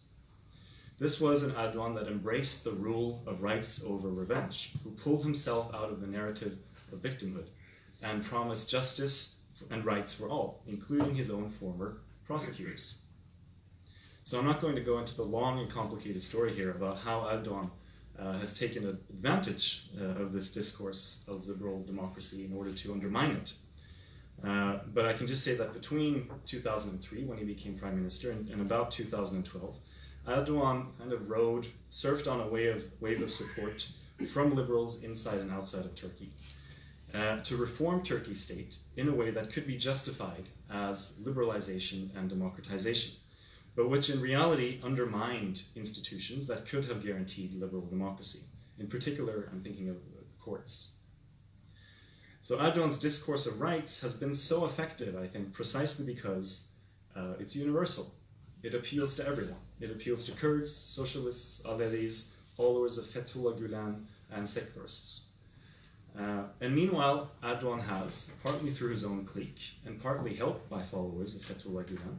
This was an Erdogan that embraced the rule of rights over revenge, who pulled himself out of the narrative of victimhood and promise justice and rights for all, including his own former prosecutors. So I'm not going to go into the long and complicated story here about how Erdogan has taken advantage of this discourse of liberal democracy in order to undermine it. But I can just say that between 2003, when he became prime minister, and about 2012, Erdogan kind of surfed on a wave of support from liberals inside and outside of Turkey to reform Turkey's state in a way that could be justified as liberalization and democratization, but which in reality undermined institutions that could have guaranteed liberal democracy. In particular, I'm thinking of the courts. So Erdogan's discourse of rights has been so effective, I think, precisely because it's universal. It appeals to everyone. It appeals to Kurds, socialists, Alevis, followers of Fethullah Gülen, and secularists. And meanwhile, Erdogan has, partly through his own clique, and partly helped by followers of Fethullah Gülen,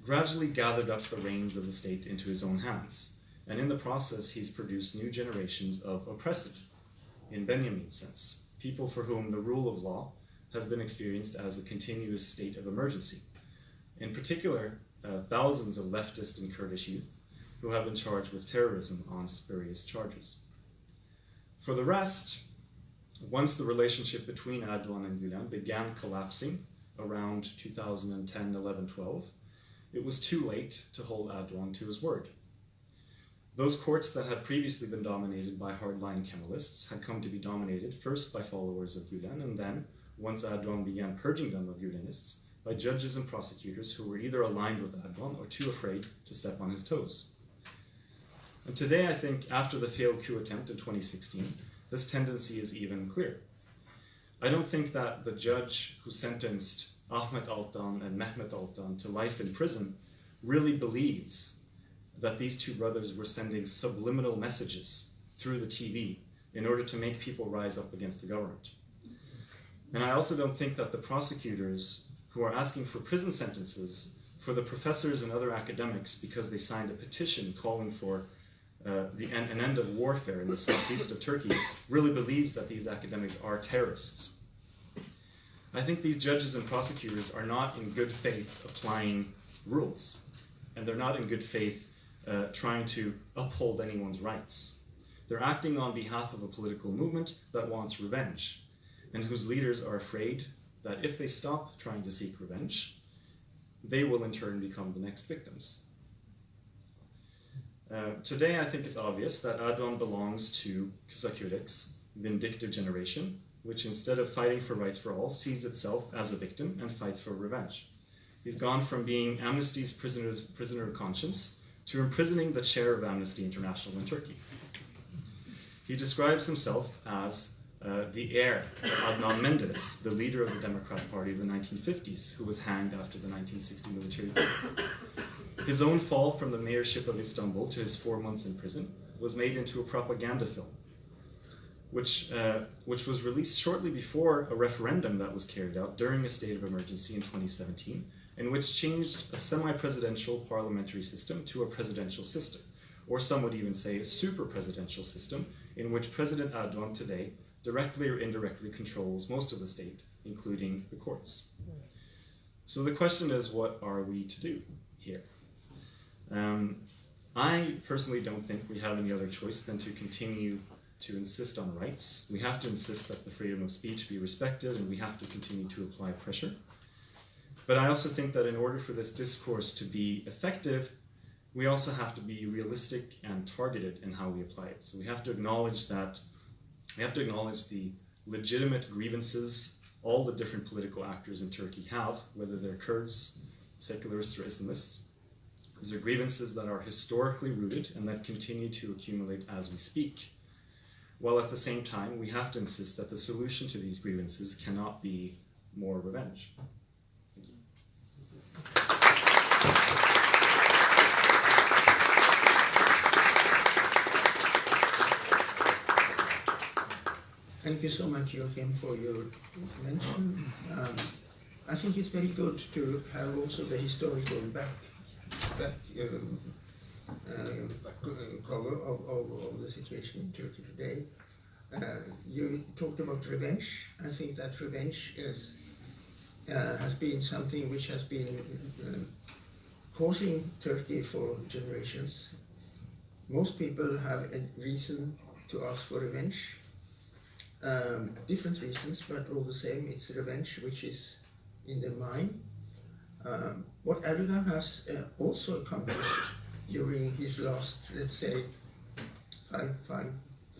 gradually gathered up the reins of the state into his own hands. And in the process, he's produced new generations of oppressed, in Benjamin's sense, people for whom the rule of law has been experienced as a continuous state of emergency. In particular, thousands of leftist and Kurdish youth who have been charged with terrorism on spurious charges. For the rest, once the relationship between Erdogan and Gülen began collapsing around 2010, 11, 12, it was too late to hold Erdogan to his word. Those courts that had previously been dominated by hardline Kemalists had come to be dominated first by followers of Gülen, and then, once Erdogan began purging them of Gülenists, by judges and prosecutors who were either aligned with Erdogan or too afraid to step on his toes. And today, I think, after the failed coup attempt in 2016, this tendency is even clearer. I don't think that the judge who sentenced Ahmet Altan and Mehmet Altan to life in prison really believes that these two brothers were sending subliminal messages through the TV in order to make people rise up against the government. And I also don't think that the prosecutors who are asking for prison sentences for the professors and other academics because they signed a petition calling for an end of warfare in the southeast of Turkey really believes that these academics are terrorists. I think these judges and prosecutors are not in good faith applying rules, and they're not in good faith trying to uphold anyone's rights. They're acting on behalf of a political movement that wants revenge, and whose leaders are afraid that if they stop trying to seek revenge, they will in turn become the next victims. Today, I think it's obvious that Erdogan belongs to Kısakürek's vindictive generation, which instead of fighting for rights for all, sees itself as a victim and fights for revenge. He's gone from being Amnesty's prisoner of conscience to imprisoning the chair of Amnesty International in Turkey. He describes himself as the heir of Adnan Menderes, the leader of the Democratic Party of the 1950s, who was hanged after the 1960 military coup. His own fall from the mayorship of Istanbul to his 4 months in prison was made into a propaganda film, which was released shortly before a referendum that was carried out during a state of emergency in 2017, and which changed a semi-presidential parliamentary system to a presidential system, or some would even say a super-presidential system, in which President Erdogan today directly or indirectly controls most of the state, including the courts. So the question is, what are we to do here? I personally don't think we have any other choice than to continue to insist on rights. We have to insist that the freedom of speech be respected, and we have to continue to apply pressure. But I also think that in order for this discourse to be effective, we also have to be realistic and targeted in how we apply it. So we have to acknowledge the legitimate grievances all the different political actors in Turkey have, whether they're Kurds, secularists, or Islamists. These are grievances that are historically rooted and that continue to accumulate as we speak. While at the same time, we have to insist that the solution to these grievances cannot be more revenge. Thank you. Thank you so much, Joakim, for your intervention. I think it's very good to have also the historical cover of the situation in Turkey today. You talked about revenge. I think that revenge has been something which has been causing Turkey for generations. Most people have a reason to ask for revenge. Different reasons, but all the same, it's revenge which is in their mind. What Erdogan has also accomplished during his last, let's say,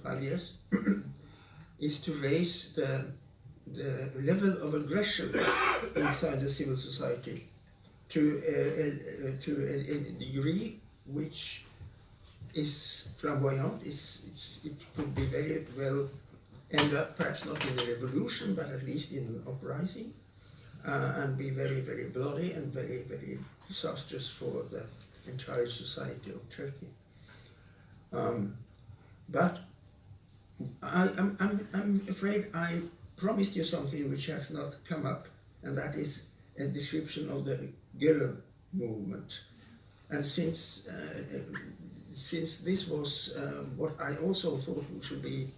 five years, is to raise the level of aggression inside the civil society to a degree which is flamboyant. It could be very well end up perhaps not in a revolution, but at least in an uprising, and be very, very bloody and very, very disastrous for the entire society of Turkey. But I'm afraid I promised you something which has not come up, and that is a description of the guerrilla movement. And since this was what I also thought should be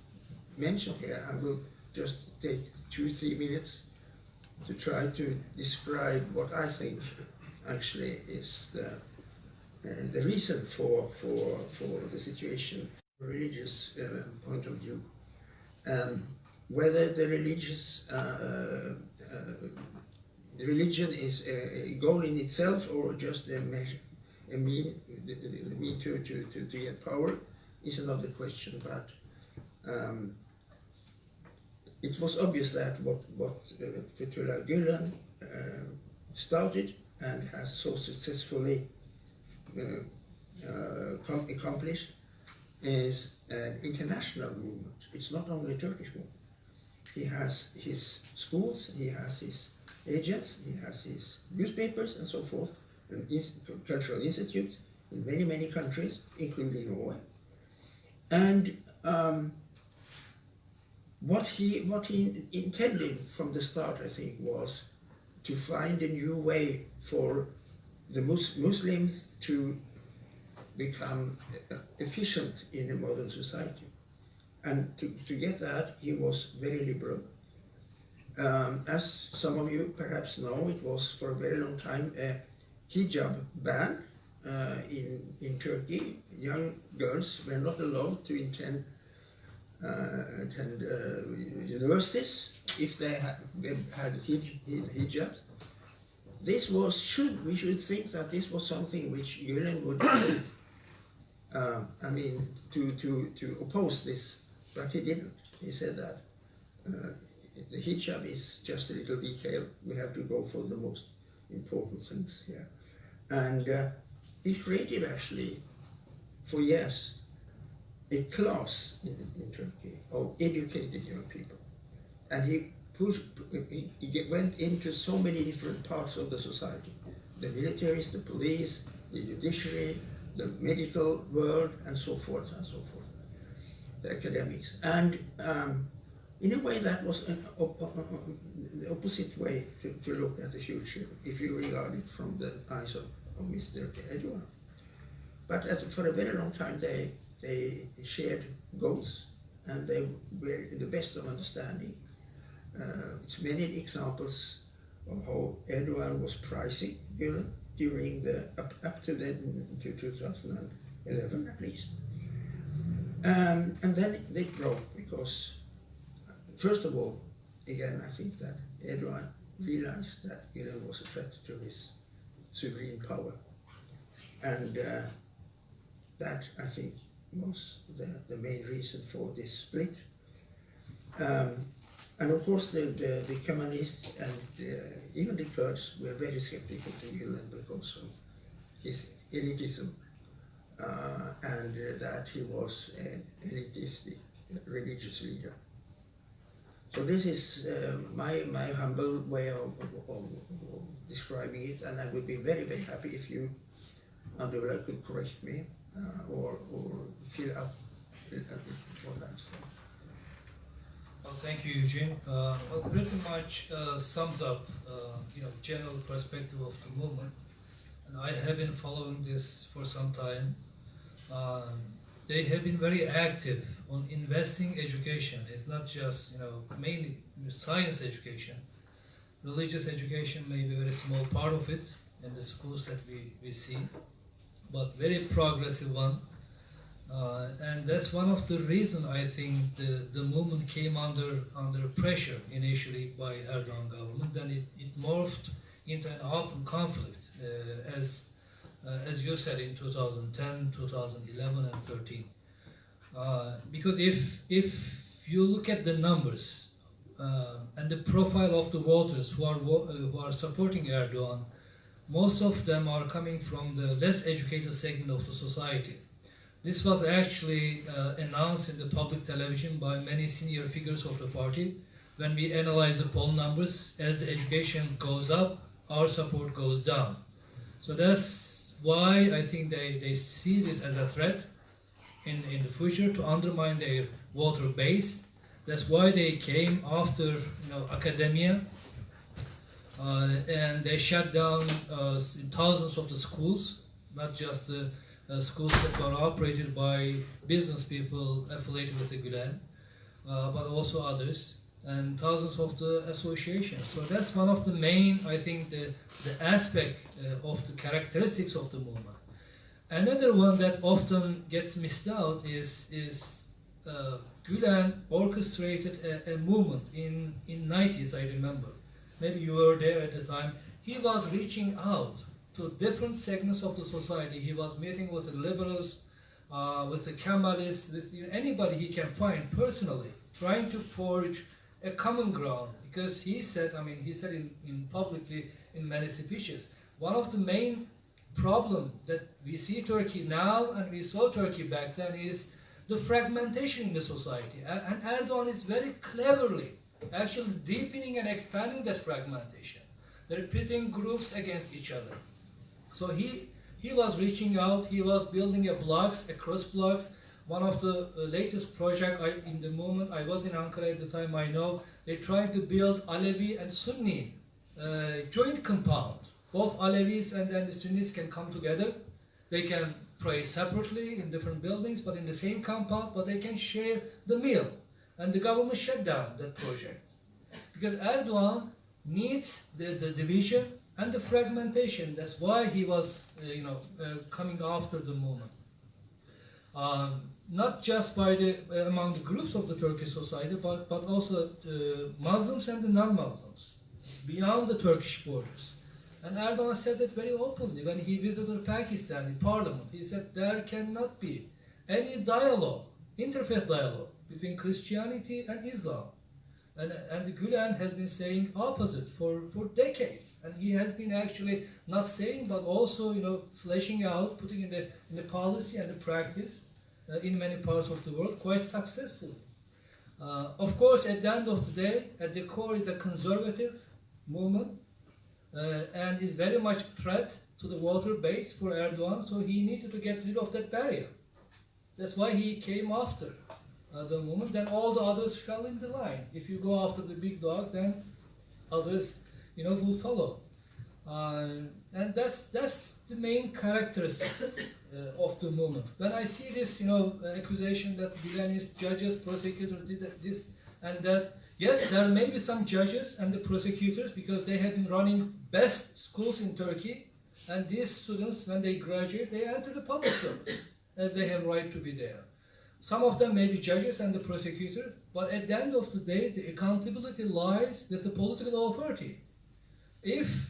mentioned here, I will just take 2-3 minutes to try to describe what I think actually is the reason for the situation, religious point of view. Whether the religion is a goal in itself or just a mean to get power is another question. But it was obvious that what Fethullah Gülen started and has so successfully accomplished is an international movement. It's not only a Turkish movement. He has his schools, he has his agents, he has his newspapers and so forth, and cultural institutes in many, many countries, including Norway. And what he intended from the start, I think, was to find a new way for the Muslims to become efficient in a modern society. And to get that, he was very liberal. As some of you perhaps know, it was for a very long time a hijab ban in Turkey. Young girls were not allowed to attend universities if they had hijabs. This was we should think that this was something which Gülen would approve. I mean, to oppose this, but he didn't. He said that the hijab is just a little detail. We have to go for the most important things here. And he created actually, for years, a class in Turkey of educated young people. And he went into so many different parts of the society. The militaries, the police, the judiciary, the medical world, and so forth and so forth. The academics. And in a way that was the opposite way to look at the future, if you regard it from the eyes of Mr. Erdogan. But for a very long time they shared goals, and they were in the best of understanding. It's many examples of how Erdogan was pricing Gülen during up to 2011 at least. And then they broke because, first of all, again, I think that Erdogan realized that Gülen was a threat to his sovereign power. And that, I think, was the main reason for this split. And of course, the communists and even the Kurds were very skeptical to Gülen because of his elitism and that he was an elitistic religious leader. So this is my humble way of describing it, and I would be very, very happy if you, Abdullah, could correct me or fill up what I'm saying. Well, thank you, Eugene. Well, pretty much sums up, general perspective of the movement. And I have been following this for some time. they have been very active on investing education. It's not just, mainly science education. Religious education may be a very small part of it in the schools that we see, but very progressive one. And that's one of the reasons I think the movement came under pressure initially by Erdogan government. Then it morphed into an open conflict, as you said, in 2010, 2011, and 13. Because if you look at the numbers and the profile of the voters who are supporting Erdogan, most of them are coming from the less educated segment of the society. This was actually announced in the public television by many senior figures of the party. When we analyze the poll numbers, as the education goes up, our support goes down. So that's why I think they see this as a threat in the future to undermine their voter base. That's why they came after academia, and they shut down thousands of the schools, not just the schools that were operated by business people affiliated with the Gülen, but also others, and thousands of the associations. So that's one of the main, I think, the aspect of the characteristics of the movement. Another one that often gets missed out is Gülen orchestrated a movement in 90s, I remember. Maybe you were there at the time. He was reaching out to different segments of the society. He was meeting with the liberals, with the Kemalists, with anybody he can find personally, trying to forge a common ground. Because he said in publicly in many speeches, one of the main problem that we see Turkey now and we saw Turkey back then is the fragmentation in the society. And Erdogan is very cleverly actually deepening and expanding that fragmentation. They're pitting groups against each other. So he was reaching out, he was building across blocks. One of the latest projects in the movement, I was in Ankara at the time, I know, they're trying to build Alevi and Sunni joint compound. Both Alevis and the Sunnis can come together. They can pray separately in different buildings, but in the same compound, but they can share the meal. And the government shut down that project. Because Erdogan needs the division and the fragmentation. That's why he was coming after the movement. Not just among the groups of the Turkish society, but also Muslims and the non-Muslims, beyond the Turkish borders. And Erdogan said it very openly when he visited Pakistan in parliament. He said there cannot be any dialogue, interfaith dialogue, between Christianity and Islam. And the Gülen has been saying opposite for decades. And he has been actually not saying, but also fleshing out, putting in the policy and the practice in many parts of the world quite successfully. Of course, at the end of the day, at the core is a conservative movement, and is very much threat to the voter base for Erdogan, so he needed to get rid of that barrier. That's why he came after the movement. Then all the others fell in the line. If you go after the big dog, then others, will follow. And that's the main characteristics of the movement. When I see this, accusation that Gülenist judges, prosecutors did this and that. Yes, there may be some judges and the prosecutors because they have been running best schools in Turkey, and these students, when they graduate, they enter the public service as they have right to be there. Some of them may be judges and the prosecutor, but at the end of the day, the accountability lies with the political authority. If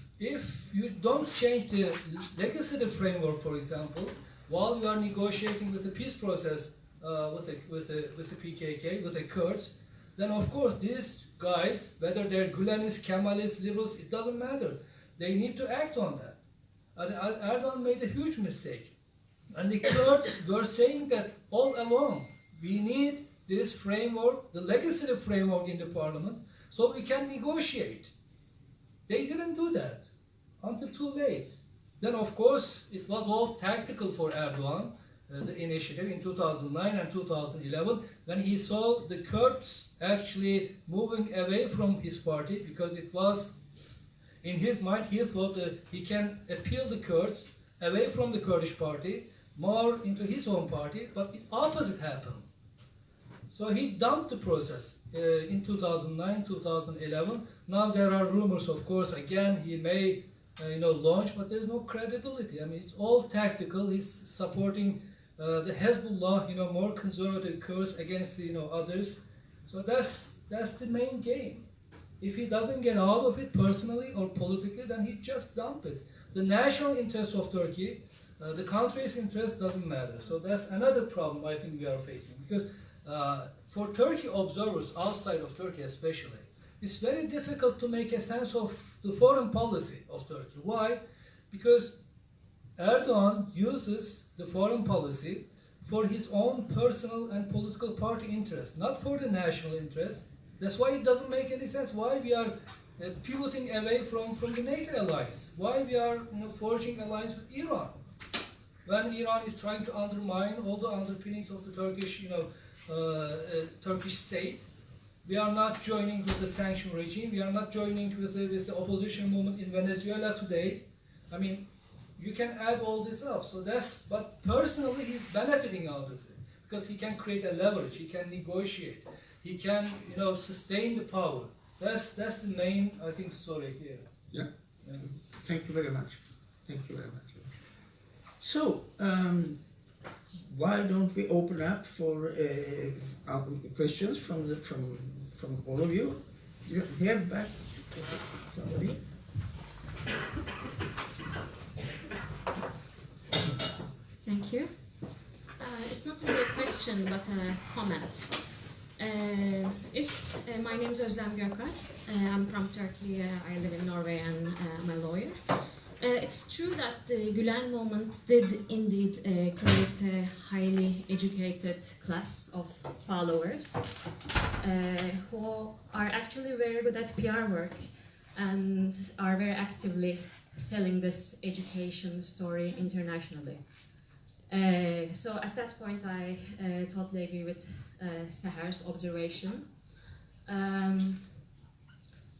you don't change the legislative framework, for example, while you are negotiating with the peace process with the PKK, with the Kurds, then of course these guys, whether they're Gülenists, Kemalists, liberals, it doesn't matter. They need to act on that. And Erdogan made a huge mistake. And the Kurds were saying that all along, we need this framework, the legislative framework in the parliament, so we can negotiate. They didn't do that until too late. Then of course, it was all tactical for Erdogan, the initiative in 2009 and 2011, when he saw the Kurds actually moving away from his party, because it was, in his mind, he thought that he can appeal the Kurds away from the Kurdish party more into his own party, but the opposite happened. So he dumped the process in 2009, 2011. Now there are rumors, of course, again, he may launch, but there's no credibility. I mean, it's all tactical. He's supporting the Hezbollah, more conservative Kurds against, others. So that's the main game. If he doesn't get out of it personally or politically, then he just dump it. The national interest of Turkey, the country's interest doesn't matter. So that's another problem I think we are facing. Because for Turkey observers outside of Turkey especially, it's very difficult to make a sense of the foreign policy of Turkey. Why? Because Erdogan uses the foreign policy for his own personal and political party interest, not for the national interest. That's why it doesn't make any sense why we are pivoting away from the NATO alliance, why we are forging alliance with Iran, when Iran is trying to undermine all the underpinnings of the Turkish, Turkish state. We are not joining with the sanction regime. We are not joining with the opposition movement in Venezuela today. I mean, you can add all this up. So but personally, he's benefiting out of it because he can create a leverage. He can negotiate. He can, sustain the power. That's the main, I think, story here. Yeah. Thank you very much. Thank you very much. So, why don't we open up for questions from all of you? Here back, somebody. Thank you. It's not really a question, but a comment. My name is Özlem Gökar. I'm from Turkey. I live in Norway and I'm a lawyer. It's true that the Gülen movement did indeed create a highly educated class of followers who are actually very good at PR work and are very actively selling this education story internationally. So at that point, I totally agree with Seher's observation.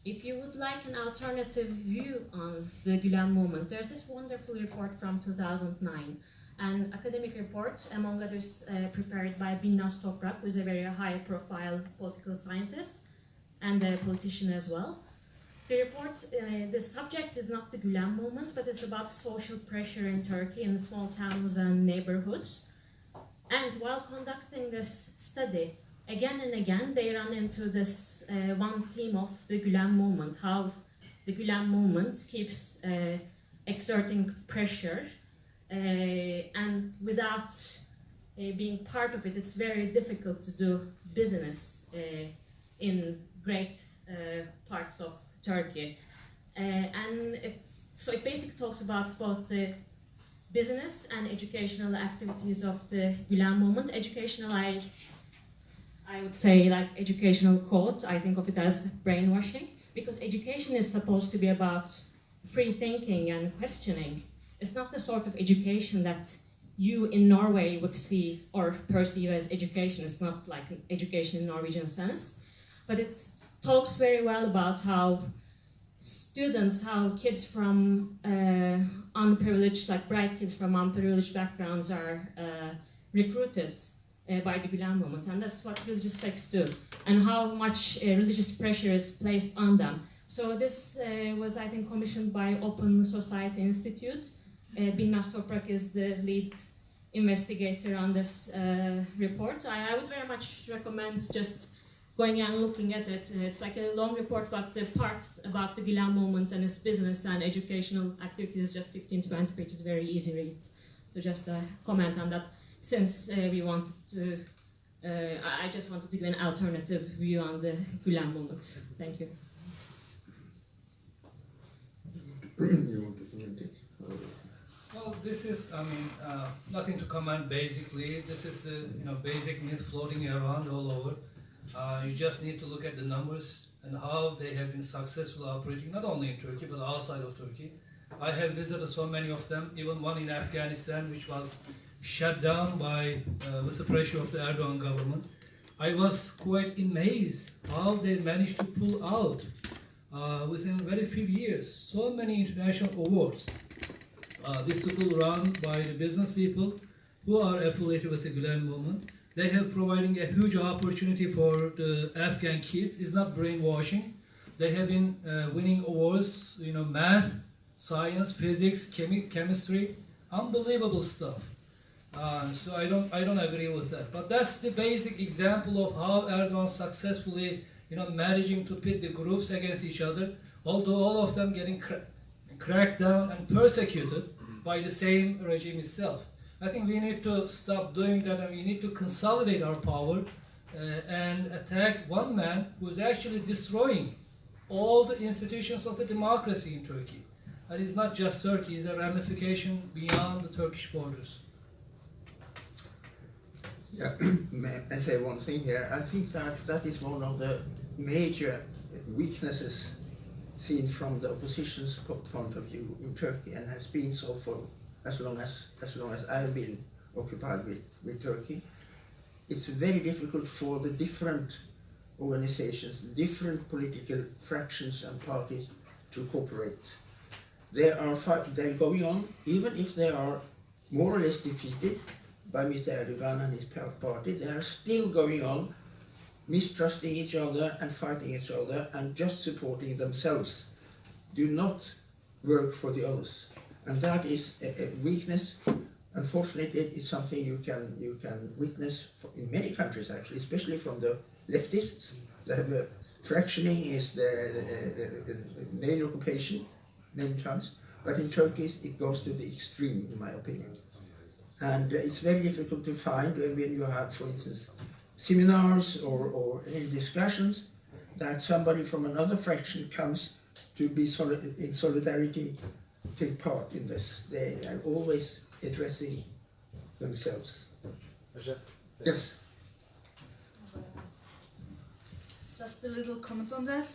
If you would like an alternative view on the Gülen movement, there's this wonderful report from 2009, an academic report, among others, prepared by Binnaz Toprak, who is a very high-profile political scientist and a politician as well. The report, the subject is not the Gülen movement, but it's about social pressure in Turkey in small towns and neighborhoods. And while conducting this study, again and again, they run into this one theme of the Gülen movement, how the Gülen movement keeps exerting pressure, and without being part of it, it's very difficult to do business in great parts of Turkey. And so it basically talks about both the business and educational activities of the Gülen movement. Educational, I would say, like educational quote, I think of it as brainwashing, because education is supposed to be about free thinking and questioning. It's not the sort of education that you in Norway would see or perceive as education. It's not like education in Norwegian sense, but it talks very well about how students, how kids from unprivileged, like bright kids from unprivileged backgrounds are recruited by the Gülen movement, and that's what religious sects do, and how much religious pressure is placed on them. So this was, I think, commissioned by Open Society Institute. Binnaz Toprak is the lead investigator on this report. I would very much recommend just going and looking at it. It's like a long report, but the part about the Gülen movement and its business and educational activities, just 15-20 pages, very easy read. So just a comment on that. Since we wanted to, I just wanted to give an alternative view on the Gülen movement. Thank you. You want to comment it? Well, this is, nothing to comment. Basically, this is the basic myth floating around all over. You just need to look at the numbers and how they have been successfully operating, not only in Turkey but outside of Turkey. I have visited so many of them, even one in Afghanistan, which was shut down by with the pressure of the Erdogan government. I was quite amazed how they managed to pull out within very few years so many international awards. This school run by the business people who are affiliated with the Gülen movement. They have providing a huge opportunity for the Afghan kids. It's not brainwashing. They have been winning awards, you know, math, science, physics, chemistry, unbelievable stuff. So I don't agree with that. But that's the basic example of how Erdogan successfully, you know, managing to pit the groups against each other, although all of them getting cracked down and persecuted by the same regime itself. I think we need to stop doing that, and we need to consolidate our power and attack one man who is actually destroying all the institutions of the democracy in Turkey. And it's not just Turkey, it's a ramification beyond the Turkish borders. Yeah, may I say one thing here? I think that is one of the major weaknesses seen from the opposition's point of view in Turkey, and has been so for as long as I've been occupied with Turkey. It's very difficult for the different organizations, different political fractions and parties to cooperate. They're going on, even if they are more or less defeated by Mr. Erdogan and his party, they are still going on, mistrusting each other and fighting each other and just supporting themselves. Do not work for the others. And that is a weakness. Unfortunately, it's something you can witness in many countries, actually, especially from the leftists. The fractioning is the main occupation many times, but in Turkey it goes to the extreme, in my opinion. And it's very difficult to find when you have, for instance, seminars or any discussions, that somebody from another fraction comes to be in solidarity, take part in this. They are always addressing themselves. Yes. Just a little comment on that.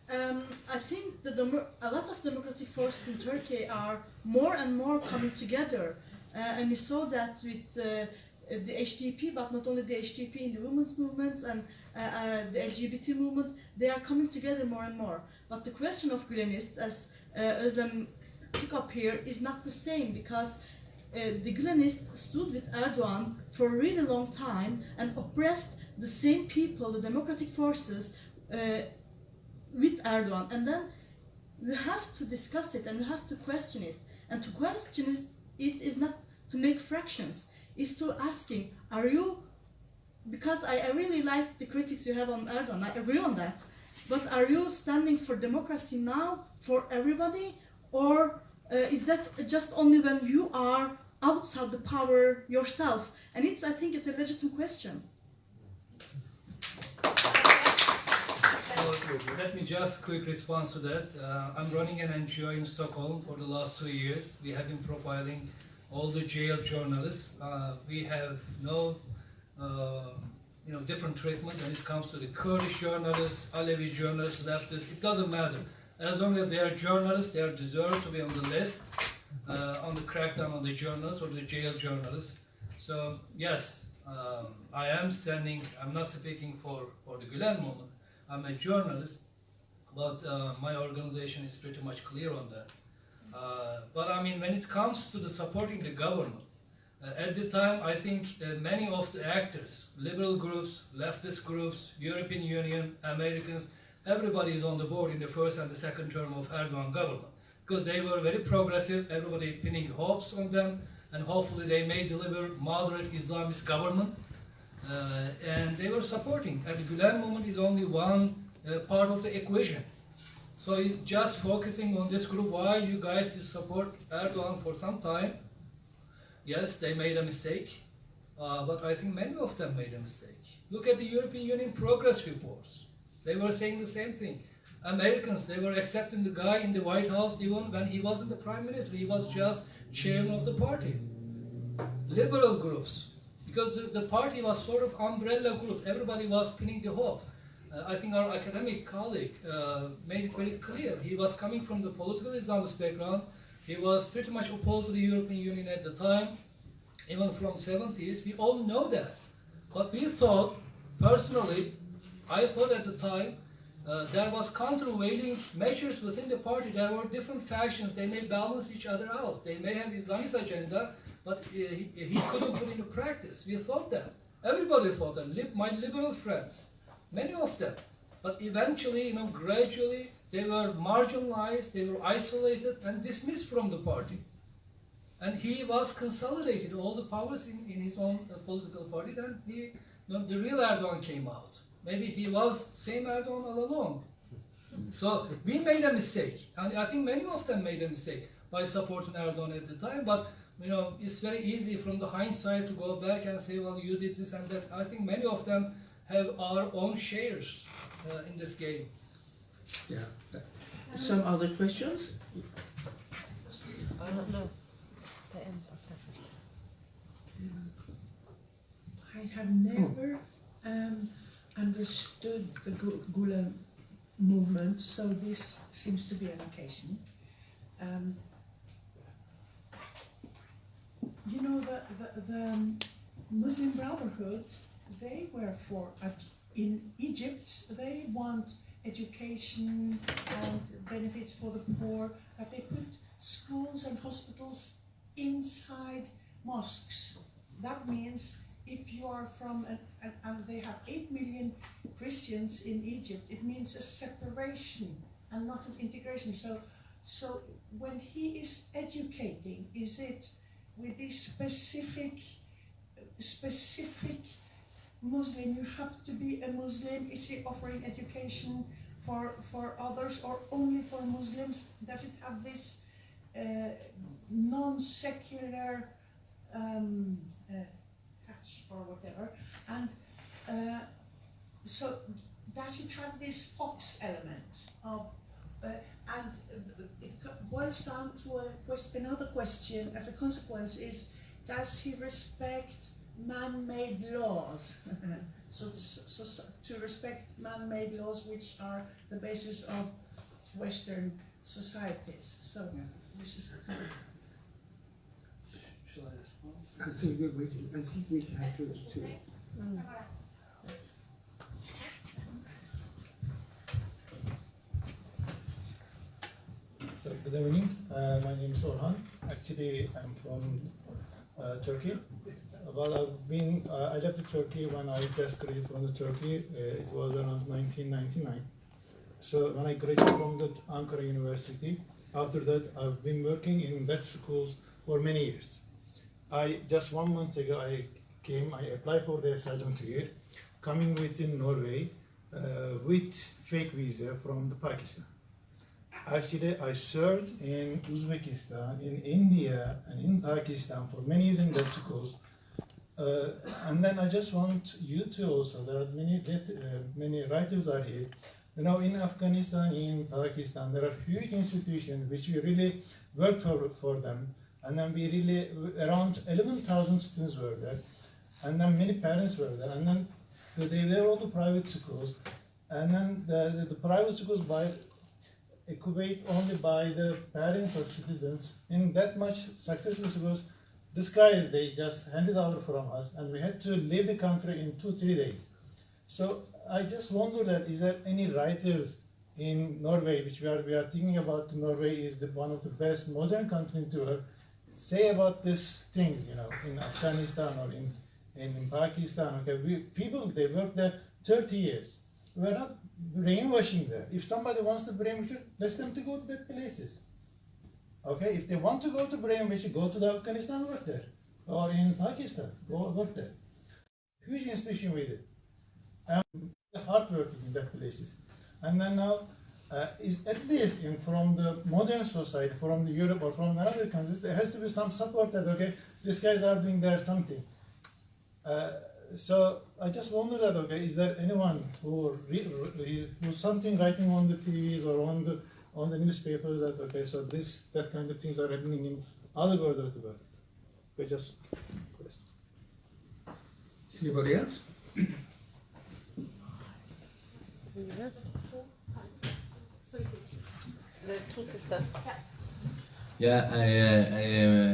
I think a lot of democratic forces in Turkey are more and more coming together. And we saw that with the HDP, but not only the HDP, in the women's movements and the LGBT movement, they are coming together more and more. But the question of Gülenists, as Özlem took up here, is not the same, because the Gülenists stood with Erdogan for a really long time and oppressed the same people, the democratic forces, with Erdogan. And then we have to discuss it and we have to question it. And to question it is not to make fractions, it's to asking, are you, because I really like the critics you have on Erdogan, I agree on that, but are you standing for democracy now for everybody, or is that just only when you are outside the power yourself? And I think it's a legitimate question. Let me just quick response to that. I'm running an NGO in Stockholm for the last 2 years. We have been profiling all the jailed journalists. We have no different treatment when it comes to the Kurdish journalists, Alevi journalists, leftists. It doesn't matter. As long as they are journalists, they are deserved to be on the list, on the crackdown on the journalists or the jailed journalists. So yes, I am standing, I'm not speaking for the Gülen movement. I'm a journalist, but my organization is pretty much clear on that. But I mean, when it comes to the supporting the government, at the time, I think many of the actors, liberal groups, leftist groups, European Union, Americans, everybody is on the board in the first and the second term of Erdogan government, because they were very progressive, everybody pinning hopes on them, and hopefully they may deliver moderate Islamist government. And they were supporting, and the Gülen movement is only one part of the equation. So just focusing on this group, why you guys support Erdogan for some time, yes, they made a mistake, but I think many of them made a mistake. Look at the European Union progress reports. They were saying the same thing. Americans, they were accepting the guy in the White House even when he wasn't the prime minister, he was just chairman of the party. Liberal groups, because the party was sort of umbrella group, everybody was pinning the hope. I think our academic colleague made it very clear. He was coming from the political Islamist background. He was pretty much opposed to the European Union at the time, even from the 70s. We all know that. But we thought, personally, I thought at the time, there was countervailing measures within the party. There were different factions. They may balance each other out. They may have Islamist agenda, but he couldn't put into practice. We thought that. Everybody thought that. My liberal friends, many of them. But eventually, gradually, they were marginalized, they were isolated and dismissed from the party. And he was consolidated all the powers in his own political party. Then the real Erdogan came out. Maybe he was same Erdogan all along. So we made a mistake, and I think many of them made a mistake by supporting Erdogan at the time. But it's very easy from the hindsight to go back and say, well, you did this and that. I think many of them have our own shares in this game. Yeah. Some other questions? I don't know. I have never understood the Gulen movement, so this seems to be an occasion. The Muslim Brotherhood, they were in Egypt, they want education and benefits for the poor, but they put schools and hospitals inside mosques. That means if you are from, and they have 8 million Christians in Egypt, it means a separation and not an integration. So when he is educating, is it with this specific Muslim, you have to be a Muslim? Is he offering education for others or only for Muslims? Does it have this non-secular touch or whatever? And so does it have this fox element of, and it boils down to another question as a consequence is, does he respect man-made laws? so to respect man-made laws which are the basis of Western societies. So this is kind of... Shall I respond? I think we have to So good evening. My name is Orhan. Actually, I'm from Turkey. Well, I left Turkey when I just graduated from Turkey. It was around 1999. So when I graduated from the Ankara University, after that I've been working in that schools for many years. Just 1 month ago I applied for the asylum here, coming within Norway with fake visa from the Pakistan. Actually, I served in Uzbekistan, in India, and in Pakistan for many years in that schools. And then I just want you to also, there are many writers are here. In Afghanistan, in Pakistan, there are huge institutions which we really work for them. And then we really, around 11,000 students were there. And then many parents were there. And then they were all the private schools. And then the private schools equate only by the parents or students. In that much successful schools, these guys, they just handed over from us, and we had to leave the country in 2-3 days. So I just wonder that, is there any writers in Norway, which we are thinking about Norway is one of the best modern countries in the world, say about these things, in Afghanistan or in Pakistan. Okay, people, they work there 30 years. We're not brainwashing there. If somebody wants to brainwash, let them to go to that places. Okay, if they want to go to brainwash, go to the Afghanistan, work there, or in Pakistan, go work there. Huge institution with it, and hard working in that places. And then now, is at least from the modern society, from the Europe or from other countries, there has to be some support that okay, these guys are doing there something. So I just wonder that okay, is there anyone who's something writing on the TVs or on the newspapers that okay, so that kind of things are happening in other world of the world? Okay, just question. Anybody else? Yes. The two sisters. Yeah,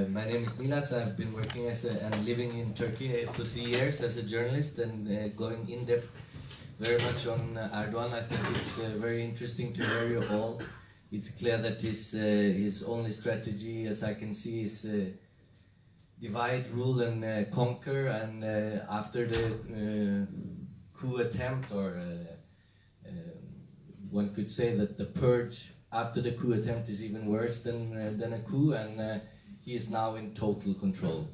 my name is Milas. I've been working and living in Turkey for 3 years as a journalist and going in depth very much on Erdogan. I think it's very interesting to hear you all. It's clear that his only strategy, as I can see, is divide, rule, and conquer. And after the coup attempt, or one could say that the purge after the coup attempt is even worse than a coup, and he is now in total control,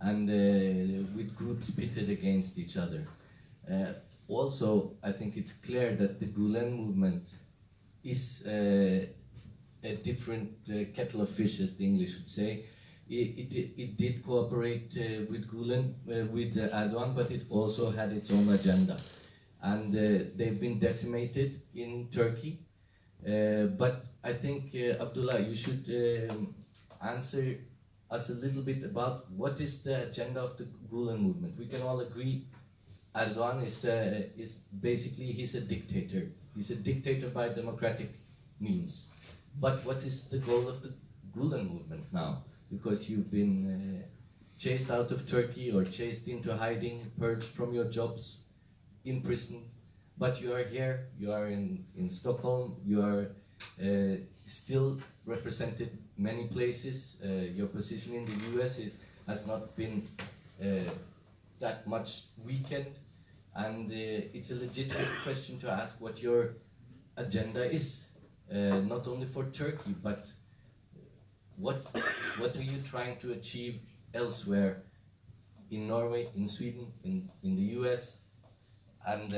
and with groups pitted against each other. Also, I think it's clear that the Gulen movement is a different kettle of fish, as the English would say. It did cooperate with Gulen, with Erdogan, but it also had its own agenda. And they've been decimated in Turkey. But I think, Abdullah, you should answer us a little bit about what is the agenda of the Gulen movement. We can all agree Erdogan is basically, he's a dictator. He's a dictator by democratic means. But what is the goal of the Gulen movement now? Because you've been chased out of Turkey or chased into hiding, purged from your jobs, imprisoned. But you are here, you are in Stockholm, you are still represented many places. Your position in the US, it has not been that much weakened. And it's a legitimate question to ask what your agenda is, not only for Turkey, but what are you trying to achieve elsewhere, in Norway, in Sweden, in the US, and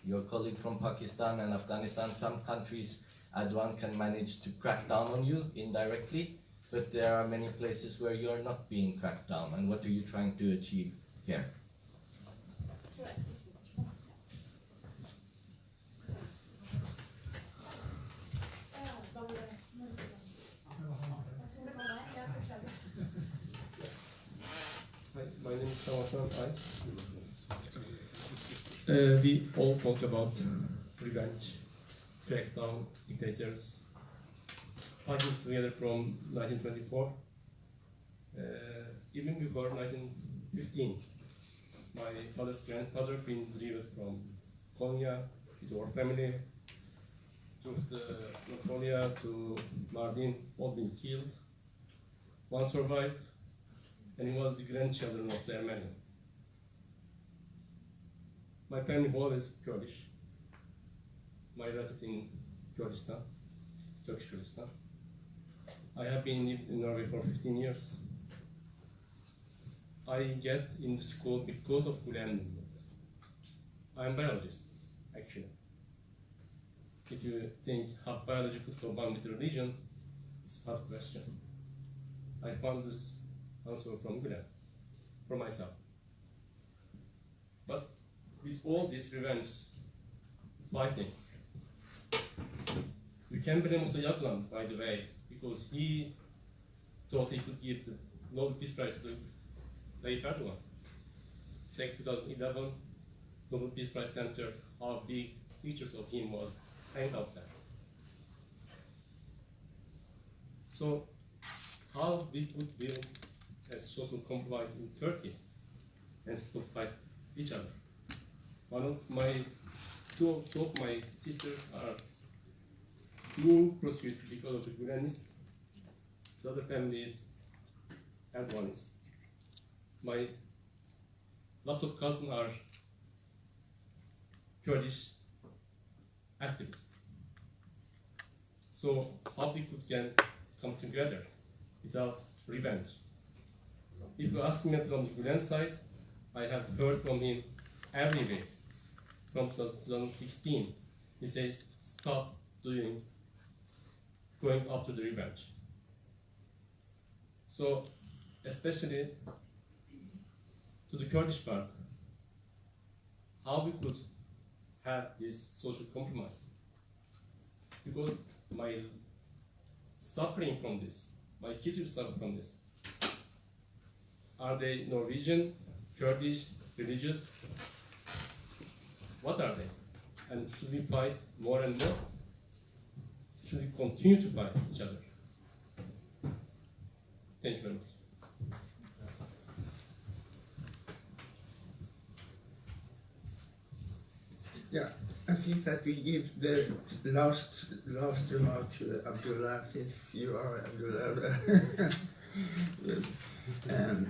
your colleague from Pakistan and Afghanistan. Some countries Erdogan can manage to crack down on you indirectly, but there are many places where you are not being cracked down. And what are you trying to achieve here? My name is Zaman. We all talk about revenge, crackdown, dictators, fighting together from 1924, even before 1915. My father's grandfather been driven from Konya with our family to Anatolia to Mardin, all been killed. One survived, and he was the grandchildren of the Armenian. My family whole is Kurdish. My relative in Kurdistan, Turkish Kurdistan. I have been in Norway for 15 years. I get in the school because of Gulen movement. I'm a biologist, actually. If you think how biology could combine with religion, it's a hard question. I found this answer from Gulen, from myself. But with all these revenge fightings, you can blame also Jagland, by the way, because he thought he could give the Nobel Peace Prize to Tayyip Erdogan. Check 2011, Nobel Peace Prize Center, how big pictures of him was hanging out there. So, how we could build a social compromise in Turkey and stop fight each other? Two of my sisters are being prosecuted because of the Gulenists. The other family is Erdoganist. My lots of cousins are Kurdish activists. So how we can come together without revenge? If you ask me from the Gulen side, I have heard from him every week from 2016. He says, stop going after the revenge. So, especially to the Kurdish part, how we could have this social compromise? Because my suffering from this, my kids will suffer from this. Are they Norwegian, Kurdish, religious? What are they? And should we fight more and more? Should we continue to fight each other? Thank you very much. Yeah, I think that we give the last remark to Abdullah, since you are Abdullah.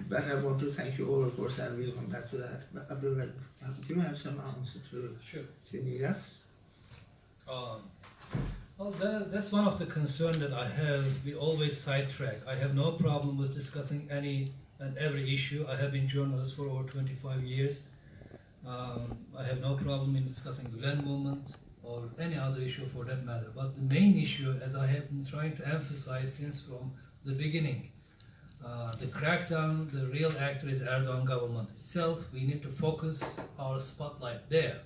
But I want to thank you all, of course, and we'll come back to that. But Abdullah, do you have some answer to Nilas? Well, that's one of the concerns that I have. We always sidetrack. I have no problem with discussing any and every issue. I have been journalist for over 25 years. I have no problem in discussing Gülen movement or any other issue for that matter. But the main issue, as I have been trying to emphasize since from the beginning, the crackdown, the real actor is Erdogan government itself. We need to focus our spotlight there.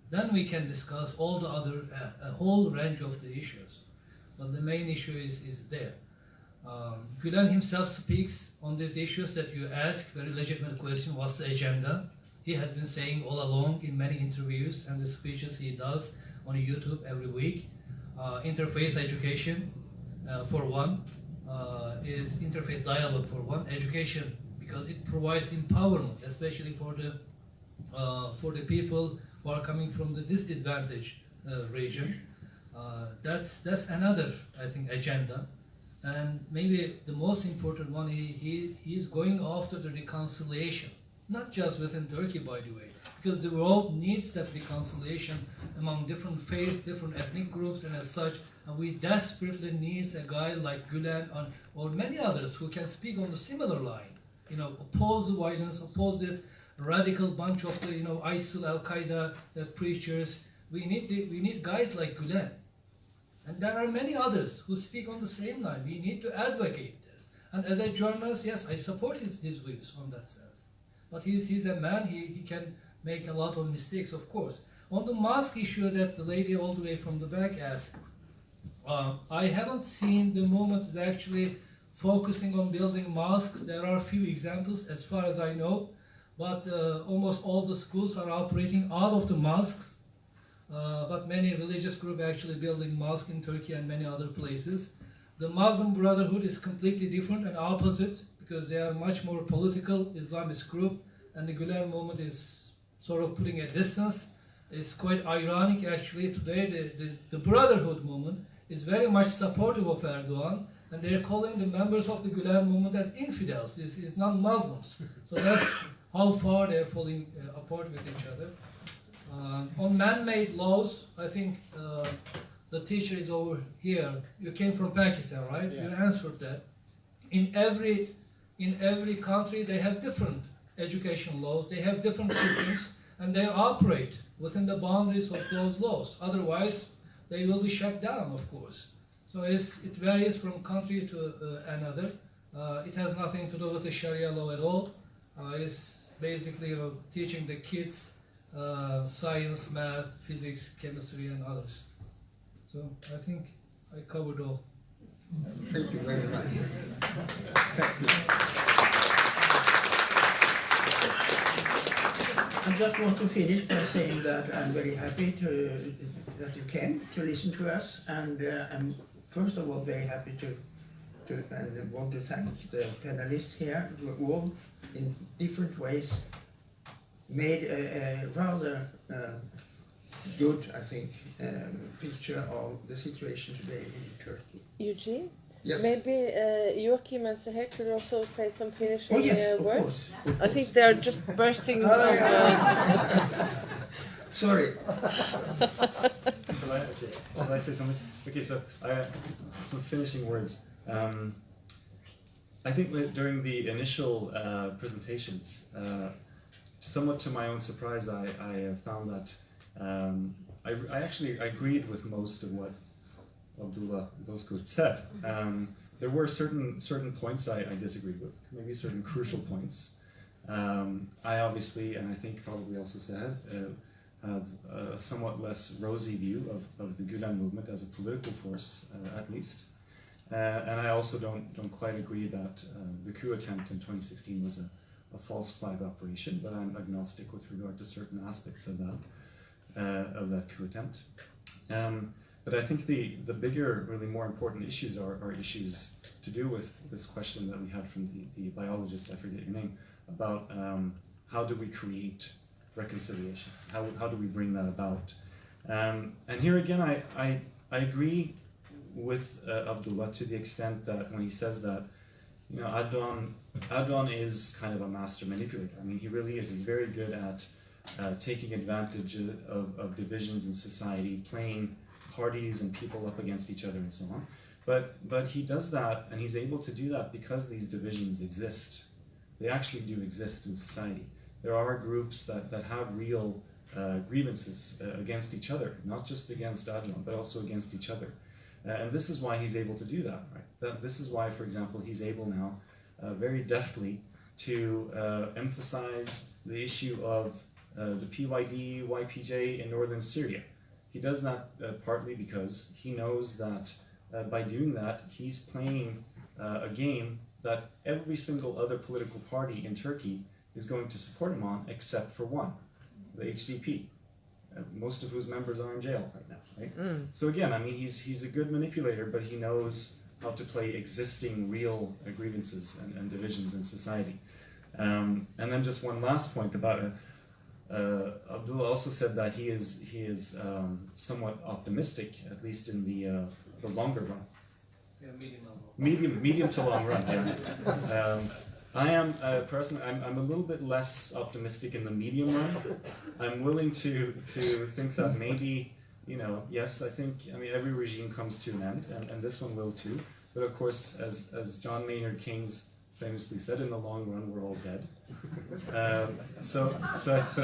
Then we can discuss all the other, a whole range of the issues. But the main issue is there. Gülen himself speaks on these issues that you ask, very legitimate question, what's the agenda? He has been saying all along in many interviews and the speeches he does on YouTube every week. Interfaith education, for one, is interfaith dialogue for one, education, because it provides empowerment, especially for the people who are coming from the disadvantaged region. That's another, I think, agenda. And maybe the most important one, he is going after the reconciliation, not just within Turkey, by the way, because the world needs that reconciliation among different faiths, different ethnic groups, and as such, and we desperately need a guy like Gülen or many others who can speak on the similar line, oppose the violence, oppose this radical bunch of the, ISIL, Al-Qaeda preachers. We need guys like Gülen. And there are many others who speak on the same line. We need to advocate this. And as a journalist, yes, I support his views on that sense. But he's a man, he can make a lot of mistakes, of course. On the mosque issue that the lady all the way from the back asked, I haven't seen the movement is actually focusing on building mosques. There are a few examples as far as I know, but almost all the schools are operating out of the mosques. But many religious groups actually building mosques in Turkey and many other places. The Muslim Brotherhood is completely different and opposite because they are much more political Islamist group, and the Gülen movement is sort of putting a distance. It's quite ironic actually today the Brotherhood movement is very much supportive of Erdogan, and they're calling the members of the Gülen movement as infidels, is non-Muslims. So that's how far they're falling apart with each other. On man-made laws, I think the teacher is over here. You came from Pakistan, right? Yeah. You answered that. In every country, they have different education laws. They have different systems, and they operate within the boundaries of those laws. Otherwise, they will be shut down, of course. So it varies from country to another. It has nothing to do with the Sharia law at all. It's basically teaching the kids science, math, physics, chemistry, and others. So I think I covered all. Thank you very much. I just want to finish by saying that I'm very happy that you came to listen to us, and I'm first of all very happy and want to thank the panelists here who all in different ways made a rather good, I think, picture of the situation today in Turkey. Eugene? Yes. Maybe Joakim and Seher could also say some finishing Of words. course. I think they are just bursting from... Sorry. Shall I say something? Okay, so some finishing words. I think that during the initial presentations, somewhat to my own surprise, I found that I actually agreed with most of what Abdullah Bozkurt said. There were certain points I disagreed with, maybe certain crucial points. I obviously, and I think probably also said, have a somewhat less rosy view of the Gülen movement as a political force, at least. And I also don't quite agree that the coup attempt in 2016 was a false flag operation, but I'm agnostic with regard to certain aspects of that coup attempt. But I think the bigger, really more important issues are issues to do with this question that we had from the biologist, I forget your name, about how do we create reconciliation? How do we bring that about? And here again, I agree with Abdullah to the extent that when he says that you know, Erdogan is kind of a master manipulator. I mean, he really is. He's very good at taking advantage of divisions in society, playing parties and people up against each other and so on. But he does that, and he's able to do that because these divisions exist. They actually do exist in society. There are groups that have real grievances against each other, not just against Erdogan, but also against each other. And this is why he's able to do that, right? This is why, for example, he's able now very deftly to emphasize the issue of the PYD, YPJ in northern Syria. He does that partly because he knows that by doing that, he's playing a game that every single other political party in Turkey is going to support him on, except for one, the HDP, most of whose members are in jail right now. Right? So again, I mean, he's a good manipulator, but he knows how to play existing real grievances and divisions in society. And then just one last point about Abdullah also said that he is somewhat optimistic, at least in the longer run. Yeah, medium to long run. Yeah. I am personally. I'm a little bit less optimistic in the medium run. I'm willing to think that maybe, you know, yes, I mean every regime comes to an end, and this one will too. But of course, as John Maynard Keynes famously said, in the long run, we're all dead. But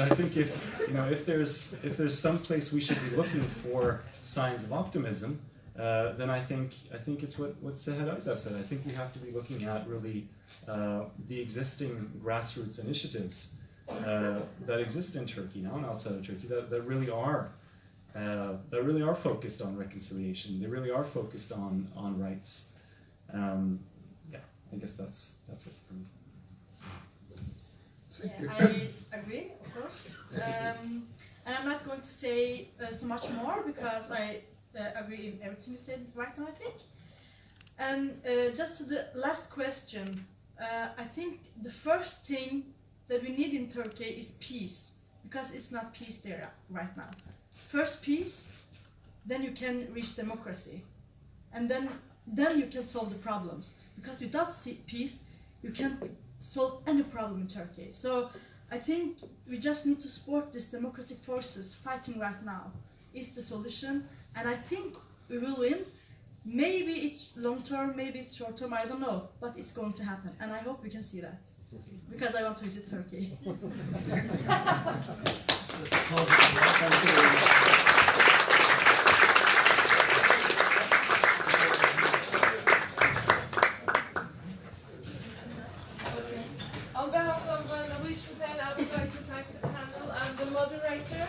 I think if there's some place we should be looking for signs of optimism, then I think it's what Seher Aydar said. I think we have to be looking at really the existing grassroots initiatives that exist in Turkey now and outside of Turkey that really are focused on reconciliation. They really are focused on rights. I guess that's it for me. Yeah, I agree, of course. And I'm not going to say so much more because I agree in everything you said right now, I think. And just to the last question, I think the first thing that we need in Turkey is peace, because it's not peace there right now. First peace, then you can reach democracy, and then you can solve the problems. Because without peace, you can't solve any problem in Turkey. So I think we just need to support these democratic forces fighting right now. Is the solution, and I think we will win. Maybe it's long term, maybe it's short term, I don't know, but it's going to happen, and I hope we can see that, because I want to visit Turkey. On behalf of the Norwegian panel, I would like to thank the panel and the moderator,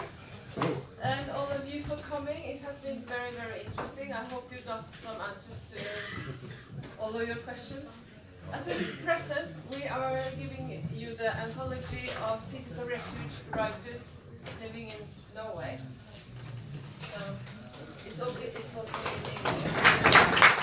and all of you for coming. It has been very, very interesting. I hope you got some answers to all of your questions. As a present, we are giving you the anthology of cities of refuge writers living in Norway. So it's also in English.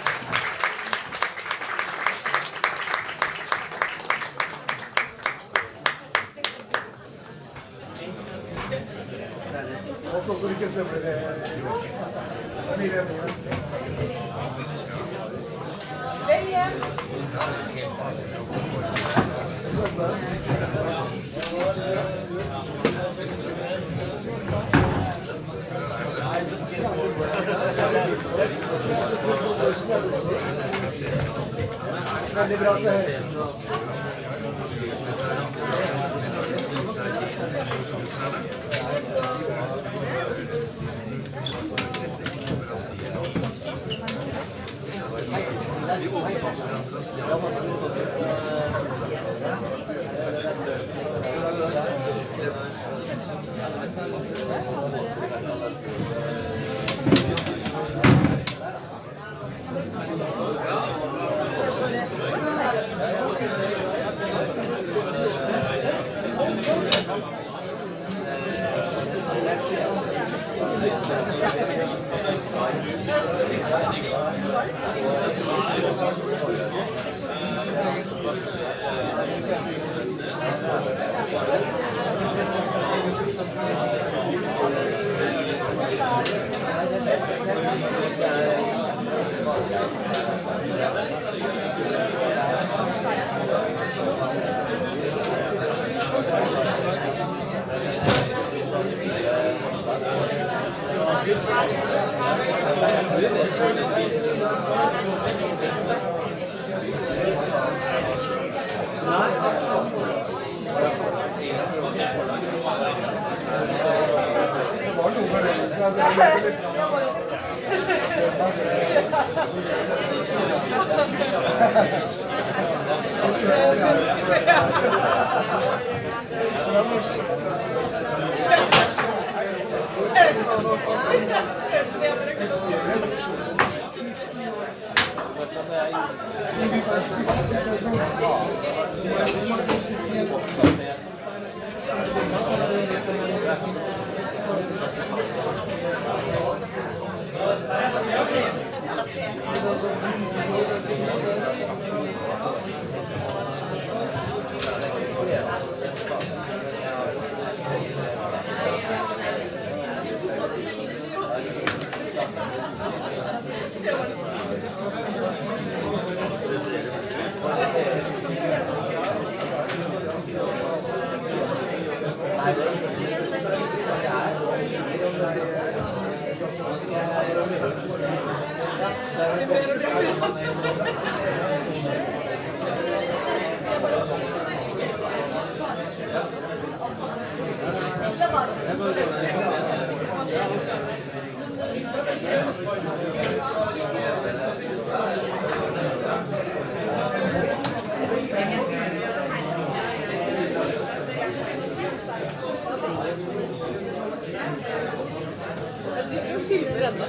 Du filmer ennå.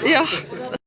Ja.